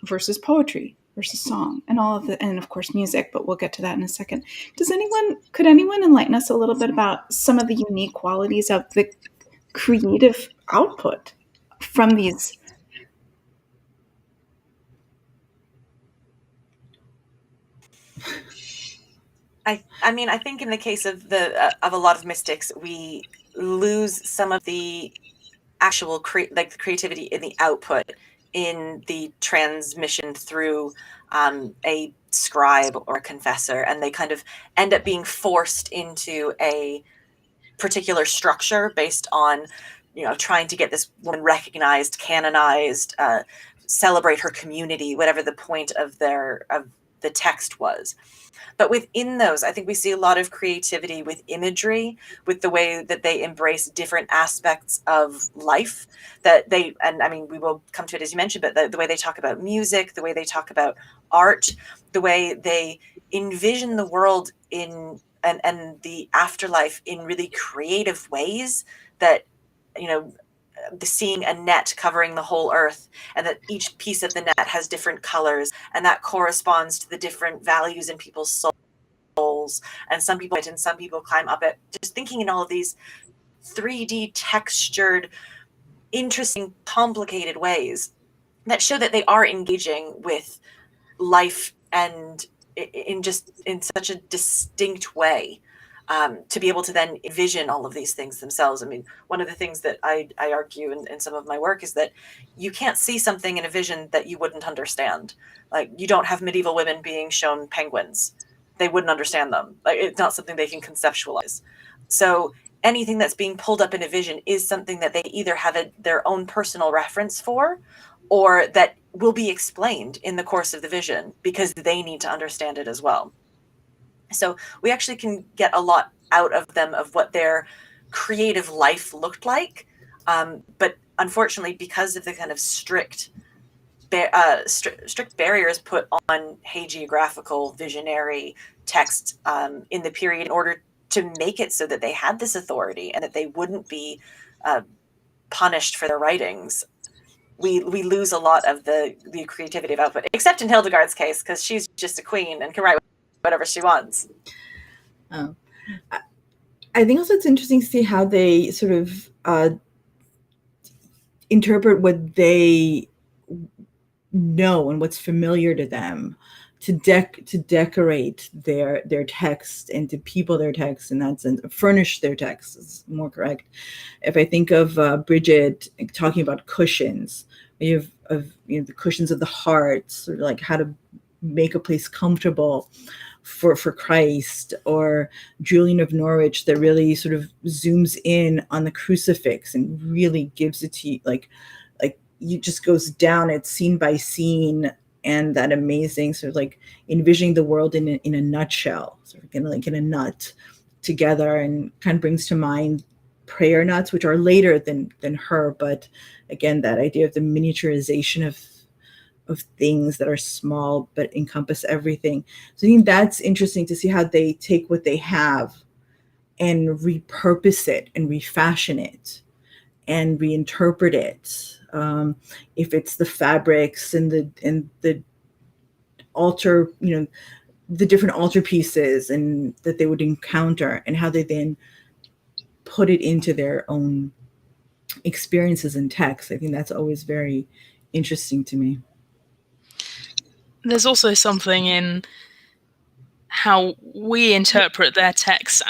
versus poetry versus song and all of the, and of course music, but we'll get to that in a second. Could anyone enlighten us a little bit about some of the unique qualities of the creative output from these? I mean, I think in the case of a lot of mystics, we lose some of the actual the creativity in the output, in the transmission through a scribe or a confessor, and they kind of end up being forced into a particular structure based on, trying to get this woman recognized, canonized, celebrate her community, whatever the point of the text was. But within those, I think we see a lot of creativity with imagery, with the way that they embrace different aspects of life and I mean, we will come to it as you mentioned, but the way they talk about music, the way they talk about art, the way they envision the world and the afterlife in really creative ways that, seeing a net covering the whole earth, and that each piece of the net has different colors, and that corresponds to the different values in people's souls. And some people climb up it. Just thinking in all of these 3D textured, interesting, complicated ways that show that they are engaging with life and in such a distinct way. To be able to then envision all of these things themselves. I mean, one of the things that I argue in some of my work is that you can't see something in a vision that you wouldn't understand. Like, you don't have medieval women being shown penguins. They wouldn't understand them. Like, it's not something they can conceptualize. So anything that's being pulled up in a vision is something that they either have their own personal reference for, or that will be explained in the course of the vision because they need to understand it as well. So we actually can get a lot out of them of what their creative life looked like. But unfortunately, because of the kind of strict barriers put on hagiographical visionary text in the period in order to make it so that they had this authority and that they wouldn't be punished for their writings, we lose a lot of the creativity of output, except in Hildegard's case, because she's just a queen and can write whatever she wants. I think also it's interesting to see how they sort of interpret what they know and what's familiar to them to decorate their text and to people their text in that sense, furnish their text is more correct. If I think of Bridget talking about cushions, you have the cushions of the heart, sort of like how to make a place comfortable for Christ, or Julian of Norwich that really sort of zooms in on the crucifix and really gives it to you, like you just goes down it scene by scene, and that amazing sort of like envisioning the world in a nutshell, sort of like in a nut together, and kind of brings to mind prayer nuts, which are later than her, but again, that idea of the miniaturization of things that are small but encompass everything. So I think that's interesting to see how they take what they have and repurpose it and refashion it and reinterpret it. If it's the fabrics and the altar, the different altar pieces and that they would encounter, and how they then put it into their own experiences in text. I think that's always very interesting to me. There's also something in how we interpret their texts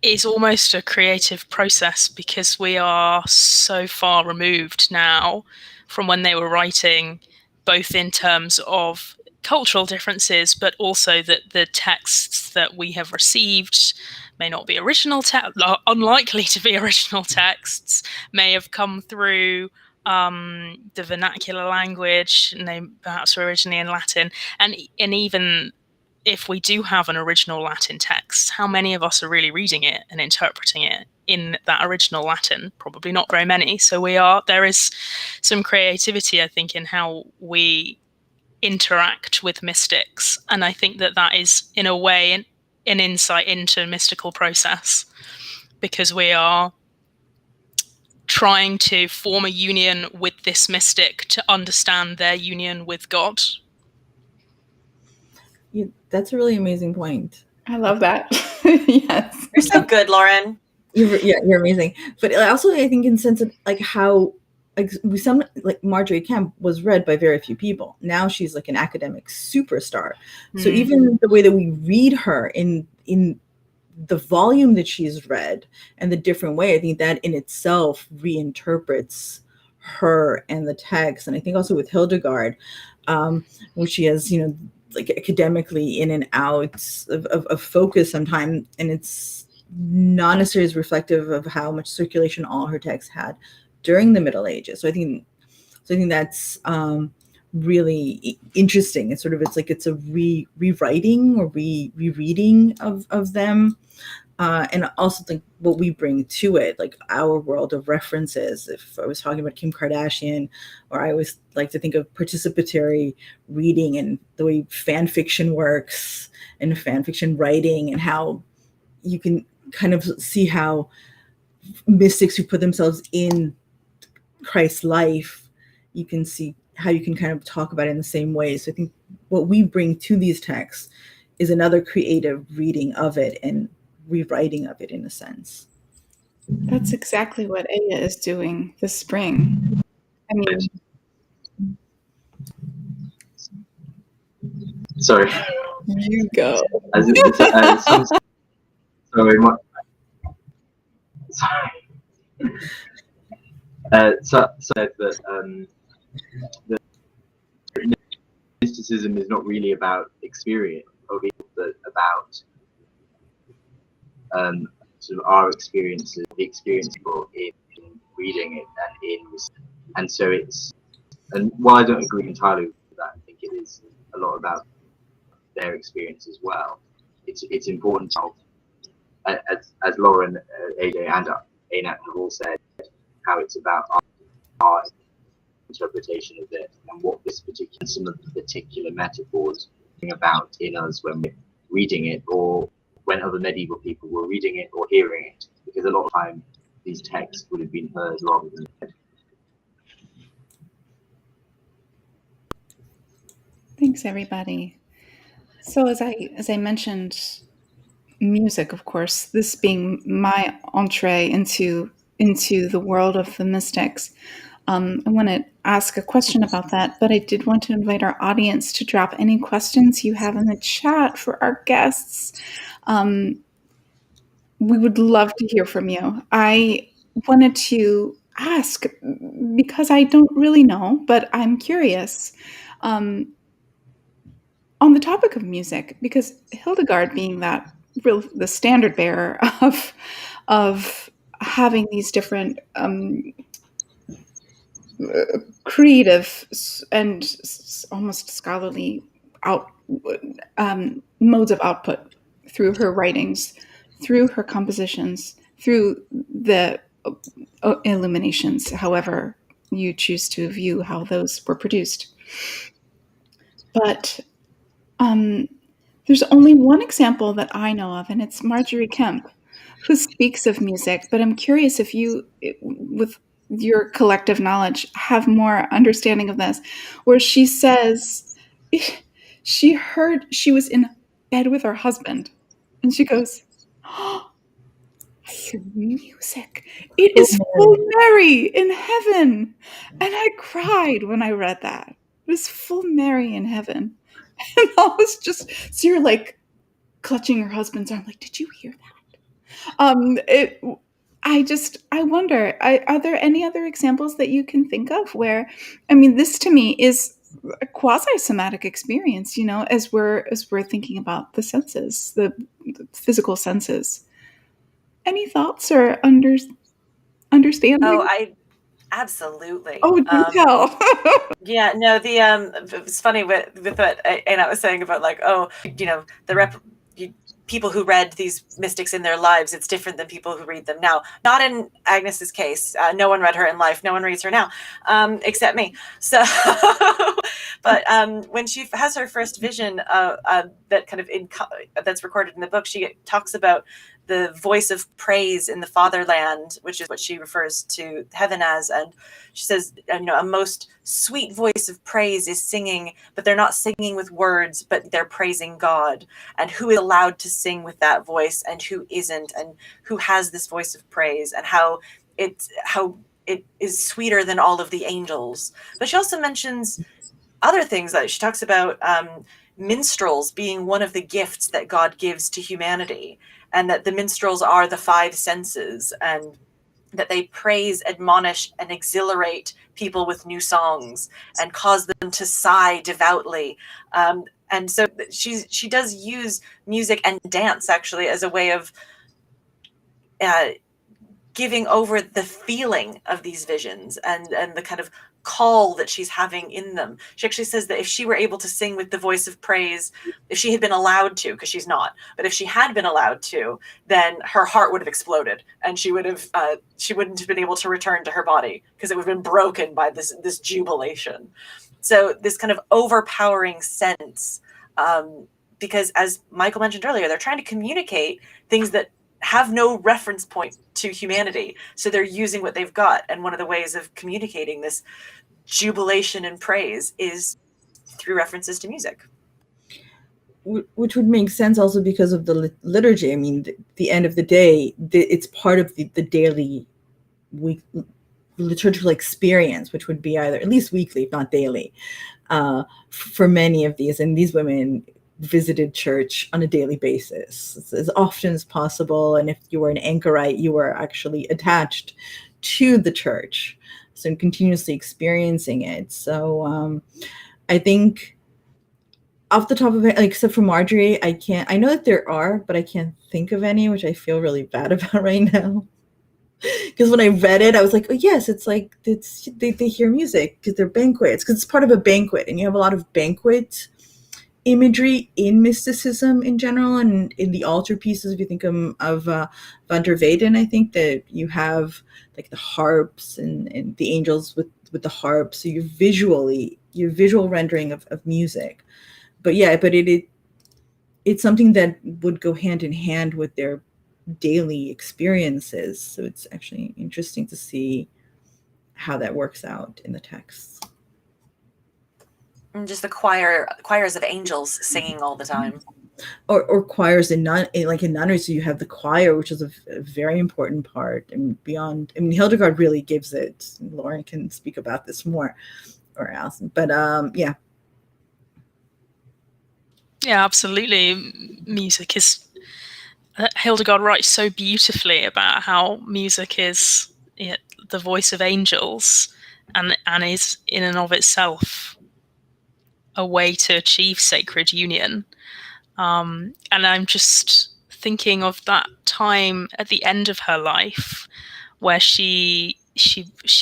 is almost a creative process, because we are so far removed now from when they were writing, both in terms of cultural differences, but also that the texts that we have received may not be unlikely to be original texts, may have come through the vernacular language, and they perhaps were originally in Latin, and even if we do have an original Latin text, how many of us are really reading it and interpreting it in that original Latin? Probably not very many. So there is some creativity, I think, in how we interact with mystics. And I think that is, in a way, an insight into mystical process, because we are trying to form a union with this mystic to understand their union with God. Yeah, that's a really amazing point. I love that. Yes. You're so good, Lauren. You're amazing. But also, I think in sense of like how like Margery Kempe was read by very few people. Now she's like an academic superstar. So even the way that we read her in the volume that she's read and the different way, I think that in itself reinterprets her and the text. And I think also with Hildegard, when she has, like academically in and out of focus sometimes, and it's not necessarily as reflective of how much circulation all her texts had during the Middle Ages. So I think that's really interesting. It's a rewriting or rereading of them. And also think what we bring to it, like our world of references. If I was talking about Kim Kardashian, or I always like to think of participatory reading and the way fan fiction works and fan fiction writing, and how you can kind of see how mystics who put themselves in Christ's life, you can see how you can kind of talk about it in the same way. So I think what we bring to these texts is another creative reading of it and rewriting of it in a sense. That's exactly what EH-yah is doing this spring. I mean, sorry. You go. So said that the mysticism is not really about experience, but about sort of our experiences, the experience in reading it, and so it's, and while I don't agree entirely with that, I think it is a lot about their experience as well. It's important to, as Lauren, AJ, and Einat have all said, how it's about our interpretation of it and what some of the particular metaphors bring about in us when we're reading it, or when other medieval people were reading it or hearing it, because a lot of time these texts would have been heard rather than read. Thanks, everybody. So as I mentioned, music, of course, this being my entree into the world of the mystics. I want to ask a question about that, but I did want to invite our audience to drop any questions you have in the chat for our guests. We would love to hear from you. I wanted to ask because I don't really know, but I'm curious. On the topic of music, because Hildegard being the standard bearer of having these different creative and almost scholarly modes of output through her writings, through her compositions, through the illuminations, however you choose to view how those were produced. But there's only one example that I know of, and it's Margery Kempe, who speaks of music. But I'm curious if you, with your collective knowledge, have more understanding of this, where she says she was in bed with her husband, and she goes, "Oh, I hear music. It is full Mary in heaven." And I cried when I read that. It was full Mary in heaven. And I was just, so you're like clutching your husband's arm, like, did you hear that? I wonder, are there any other examples that you can think of where, I mean, this to me is a quasi-somatic experience, as we're thinking about the senses, the physical senses. Any thoughts or understanding? Oh, absolutely. Oh, do tell. Yeah, no, it's funny with what Anna was saying about like, people who read these mystics in their lives, it's different than people who read them now. Not in Agnes's case. No one read her in life. No one reads her now, except me. So, but when she has her first vision that kind of that's recorded in the book, she talks about the voice of praise in the fatherland, which is what she refers to heaven as. And she says, a most sweet voice of praise is singing, but they're not singing with words, but they're praising God. And who is allowed to sing with that voice and who isn't, and who has this voice of praise, and how it is sweeter than all of the angels. But she also mentions other things. That she talks about minstrels being one of the gifts that God gives to humanity, and that the minstrels are the five senses, and that they praise, admonish, and exhilarate people with new songs and cause them to sigh devoutly. And so she does use music and dance actually as a way of giving over the feeling of these visions and the kind of call that she's having in them. She actually says that if she were able to sing with the voice of praise, if she had been allowed to, because she's not, but if she had been allowed to, then her heart would have exploded, and she wouldn't have been able to return to her body, because it would have been broken by this jubilation. So this kind of overpowering sense, because as Michael mentioned earlier, they're trying to communicate things that have no reference point to humanity. So they're using what they've got. And one of the ways of communicating this jubilation and praise is through references to music. Which would make sense also because of the liturgy. I mean, the end of the day, it's part of the daily week liturgical experience, which would be either at least weekly, if not daily, for many of these. And these women visited church on a daily basis as often as possible. And if you were an anchorite, you were actually attached to the church, so continuously experiencing it. So I think off the top of it, except for Margery, I know that there are, but I can't think of any, which I feel really bad about right now. Because when I read it, I was like, oh yes, it's like they hear music because they're banquets, because it's part of a banquet, and you have a lot of banquet imagery in mysticism in general, and in the altar pieces. If you think of Van der Weyden, I think that you have like the harps and the angels with the harps. So your visual rendering of music. But yeah, but it's something that would go hand in hand with their daily experiences. So it's actually interesting to see how that works out in the text. Just the choirs of angels singing all the time. Or choirs in nunnery, so you have the choir, which is a very important part. And beyond, I mean, Hildegard really gives it. Lauren can speak about this more, or Allison. But yeah. Yeah, absolutely. Music is. Hildegard writes so beautifully about how music is the voice of angels, and is in and of itself a way to achieve sacred union. And I'm just thinking of that time at the end of her life where she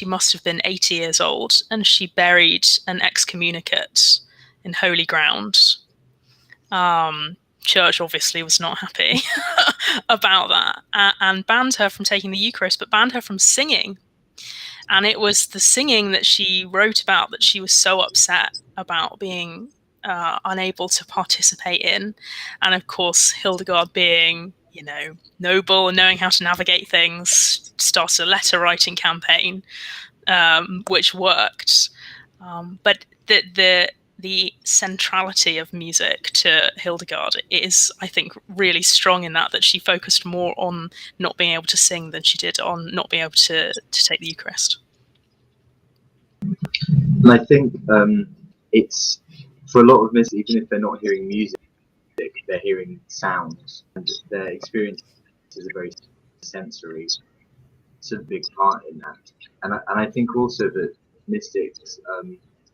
must have been 80 years old, and she buried an excommunicate in holy ground. Church obviously was not happy about that, and banned her from taking the Eucharist, but banned her from singing. And it was the singing that she wrote about that she was so upset about being unable to participate in. And of course, Hildegard, being, noble and knowing how to navigate things, started a letter writing campaign, which worked. But the centrality of music to Hildegard is, I think, really strong in that she focused more on not being able to sing than she did on not being able to take the Eucharist. And I think it's, for a lot of mystics, even if they're not hearing music, they're hearing sounds, and their experience is a very sensory, sort of big part in that. And I think also that mystics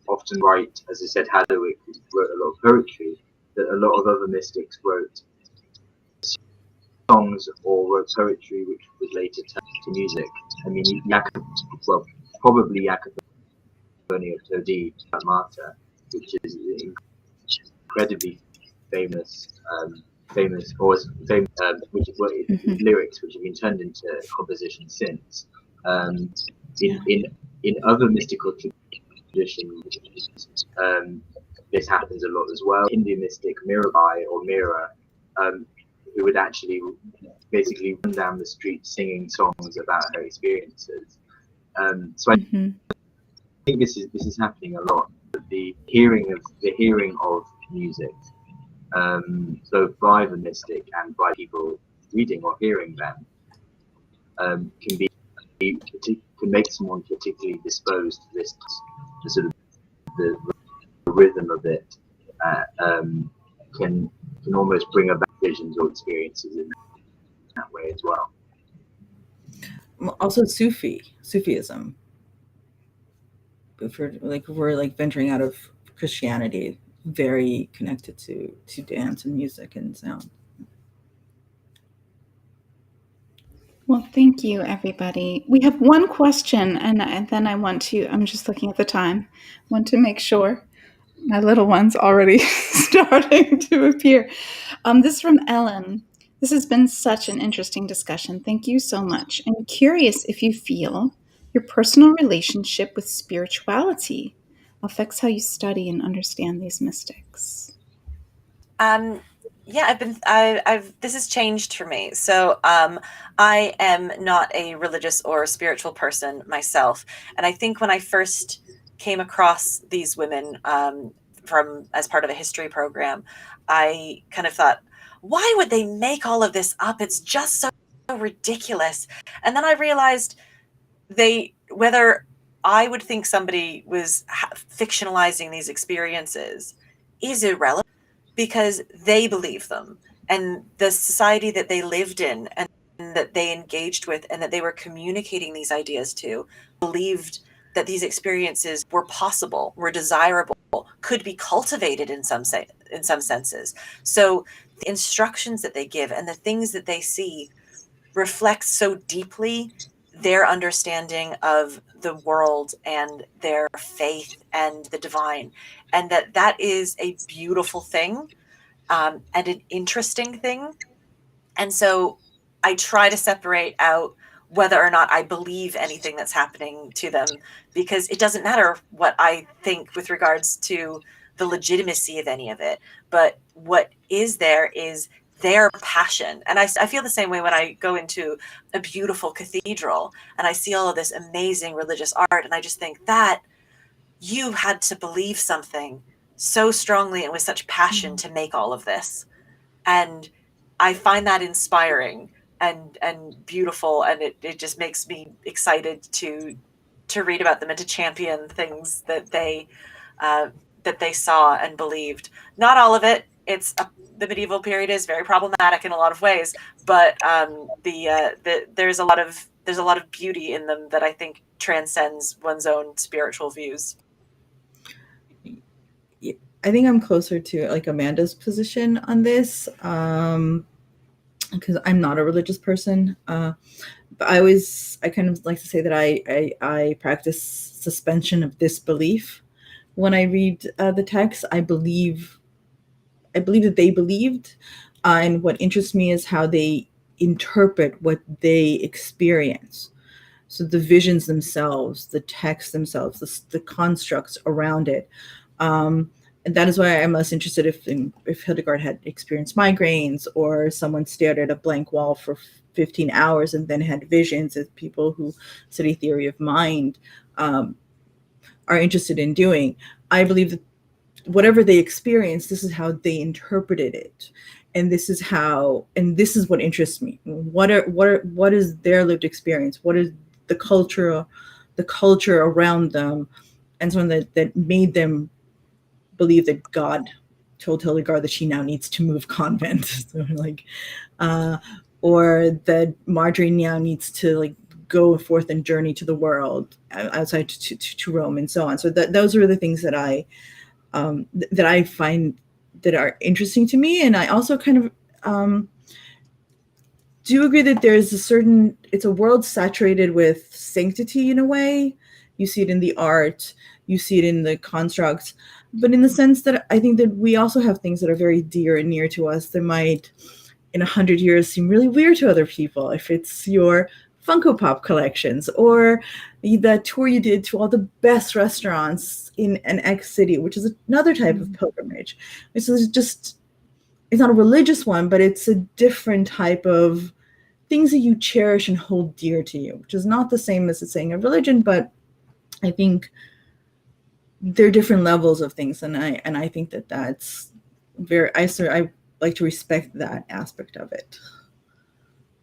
often write, as I said, Hadwick wrote a lot of poetry, that a lot of other mystics wrote songs or wrote poetry which was later turned to music. I mean, probably Jacoponia of Todi Marta, which is incredibly famous, which is lyrics which have been turned into compositions since. In other mystical traditions, this happens a lot as well. Indian mystic Mirabai or Mira, who would actually basically run down the street singing songs about her experiences. So I think this is happening a lot. The hearing of music, both by the mystic and by people reading or hearing them, can make someone particularly disposed to this, the sort of the rhythm of it, can almost bring about visions or experiences in that way as well. Also, Sufism. If we're venturing out of Christianity, very connected to dance and music and sound. Well, thank you, everybody. We have one question, and then I'm just looking at the time, want to make sure. My little one's already starting to appear. This is from Ellen. This has been such an interesting discussion. Thank you so much. I'm curious if you feel your personal relationship with spirituality affects how you study and understand these mystics. Yeah, this has changed for me. So I am not a religious or spiritual person myself. And I think when I first came across these women as part of a history program, I kind of thought, why would they make all of this up? It's just so ridiculous. And then I realized whether I would think somebody was fictionalizing these experiences is irrelevant, because they believe them, and the society that they lived in and that they engaged with and that they were communicating these ideas to believed that these experiences were possible, were desirable, could be cultivated in some senses. So the instructions that they give and the things that they see reflect so deeply their understanding of the world and their faith and the divine, and that is a beautiful thing and an interesting thing. And so I try to separate out whether or not I believe anything that's happening to them, because it doesn't matter what I think with regards to the legitimacy of any of it. But what is there is their passion. And I feel the same way when I go into a beautiful cathedral and I see all of this amazing religious art, and I just think that you had to believe something so strongly and with such passion to make all of this. And I find that inspiring and beautiful, and it just makes me excited to read about them and to champion things that they saw and believed. Not all of it. The medieval period is very problematic in a lot of ways, but there's a lot of beauty in them that I think transcends one's own spiritual views. I think I'm closer to like Amanda's position on this, because I'm not a religious person. But I kind of like to say that I practice suspension of disbelief when I read the text. I believe that they believed, and what interests me is how they interpret what they experience. So the visions themselves, the texts themselves, the constructs around it. And that is why I'm most interested if Hildegard had experienced migraines, or someone stared at a blank wall for 15 hours and then had visions, as people who study theory of mind are interested in doing. I believe that whatever they experienced, this is how they interpreted it. And this is what interests me. What is their lived experience? What is the culture around them, and something that made them believe that God told Hildegard that she now needs to move convent, so or that Margery now needs to like go forth and journey to the world outside to Rome, and so on. So those are the things that I find that are interesting to me. And I also kind of do agree that there's it's a world saturated with sanctity in a way. You see it in the art, you see it in the constructs, but in the sense that I think that we also have things that are very dear and near to us that might in 100 years seem really weird to other people. If it's your Funko Pop collections, or that tour you did to all the best restaurants in an X city, which is another type of pilgrimage. This is just, it's not a religious one, but it's a different type of things that you cherish and hold dear to you, which is not the same as it's saying a religion, but I think there are different levels of things, and I think that's very, I like to respect that aspect of it.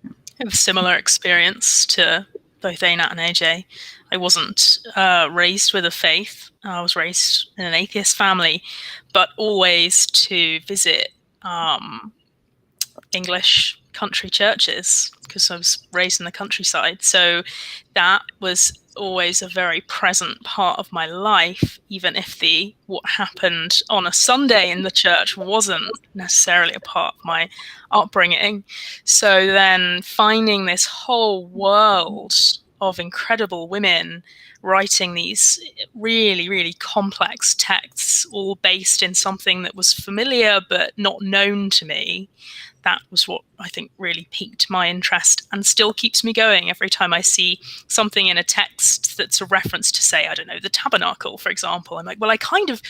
I have a similar experience to both Einat and AJ. I wasn't raised with a faith. I was raised in an atheist family, but always to visit English country churches, because I was raised in the countryside. So that was always a very present part of my life, even if what happened on a Sunday in the church wasn't necessarily a part of my upbringing. So then finding this whole world of incredible women writing these really, really complex texts, all based in something that was familiar but not known to me, that was what I think really piqued my interest and still keeps me going every time I see something in a text that's a reference to, say, I don't know, the tabernacle, for example. I'm like, well, I'm kind of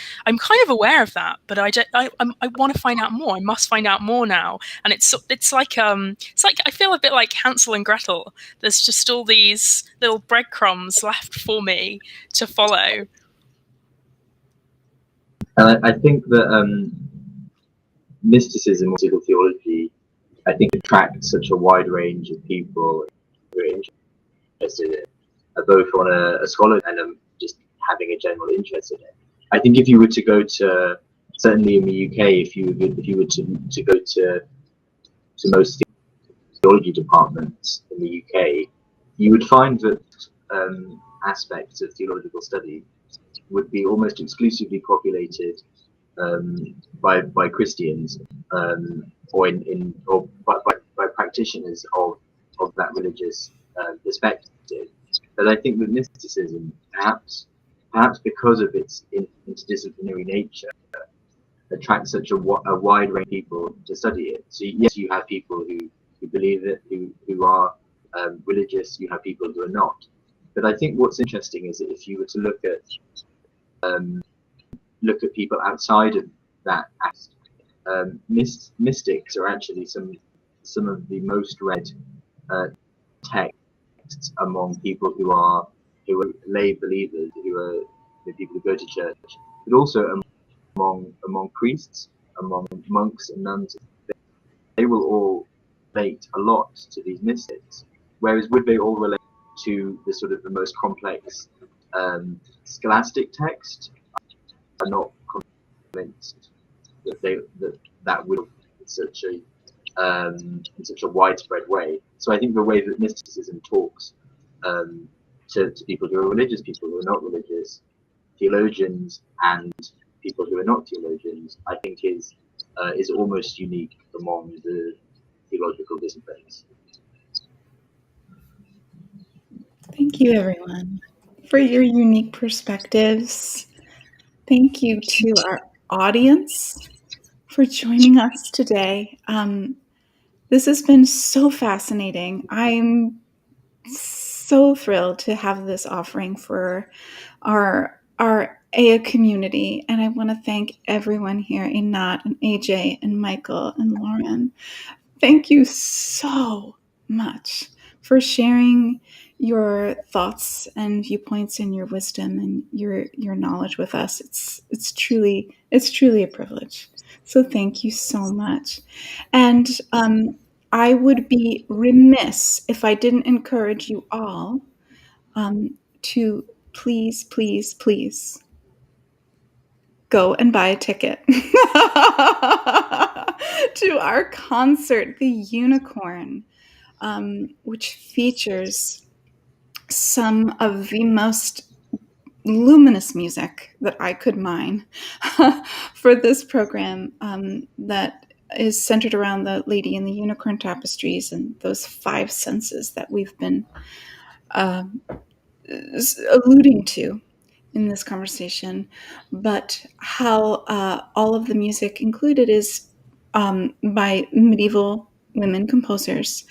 aware of that, but I want to find out more. I must find out more now. And it's like I feel a bit like Hansel and Gretel. There's just all these little breadcrumbs left for me to follow. I think that mysticism or mystical theology, I think, attracts such a wide range of people who are interested in it, both on a scholar and just having a general interest in it. I think if you were to go to, certainly in the UK, if you were to go to most theology departments in the UK, you would find that aspects of theological study would be almost exclusively populated by Christians, or by practitioners of that religious perspective. But I think that mysticism, perhaps because of its interdisciplinary nature, attracts such a wide range of people to study it. So yes, you have people who believe it, who are religious. You have people who are not. But I think what's interesting is that if you were to look at people outside of that aspect, mystics are actually some of the most read texts among people who are lay believers, who are the people who go to church, but also among priests, among monks and nuns. They will all relate a lot to these mystics. Whereas would they all relate to the sort of the most complex scholastic text? I'm not convinced that would in such a widespread way. So I think the way that mysticism talks to people who are religious, people who are not religious, theologians and people who are not theologians, I think is almost unique among the theological disciplines. Thank you, everyone, for your unique perspectives. Thank you to our audience for joining us today. This has been so fascinating. I'm so thrilled to have this offering for our EH-yah community, and I want to thank everyone here, Inat and AJ and Michael and Lauren. Thank you so much for sharing your thoughts and viewpoints and your wisdom and your knowledge with us. It's truly a privilege. So thank you so much. And I would be remiss if I didn't encourage you all to please go and buy a ticket to our concert, The Unicorn, which features some of the most luminous music that I could mine for this program that is centered around the Lady in the Unicorn tapestries and those 5 senses that we've been alluding to in this conversation, but how all of the music included is by medieval women composers,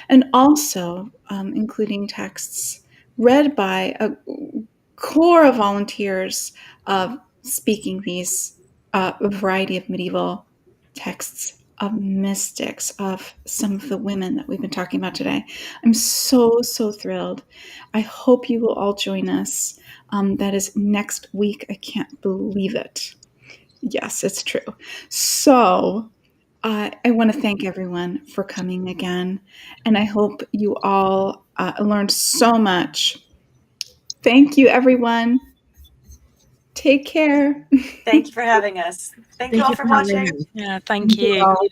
and also including texts read by a core of volunteers speaking these variety of medieval texts of mystics, of some of the women that we've been talking about today. I'm so thrilled. I hope you will all join us. That is next week. I can't believe it. Yes, it's true. So I want to thank everyone for coming again, and I hope you all learned so much. Thank you, everyone. Take care. Thank you for having us. Thank you all for watching. Yeah, thank you. all.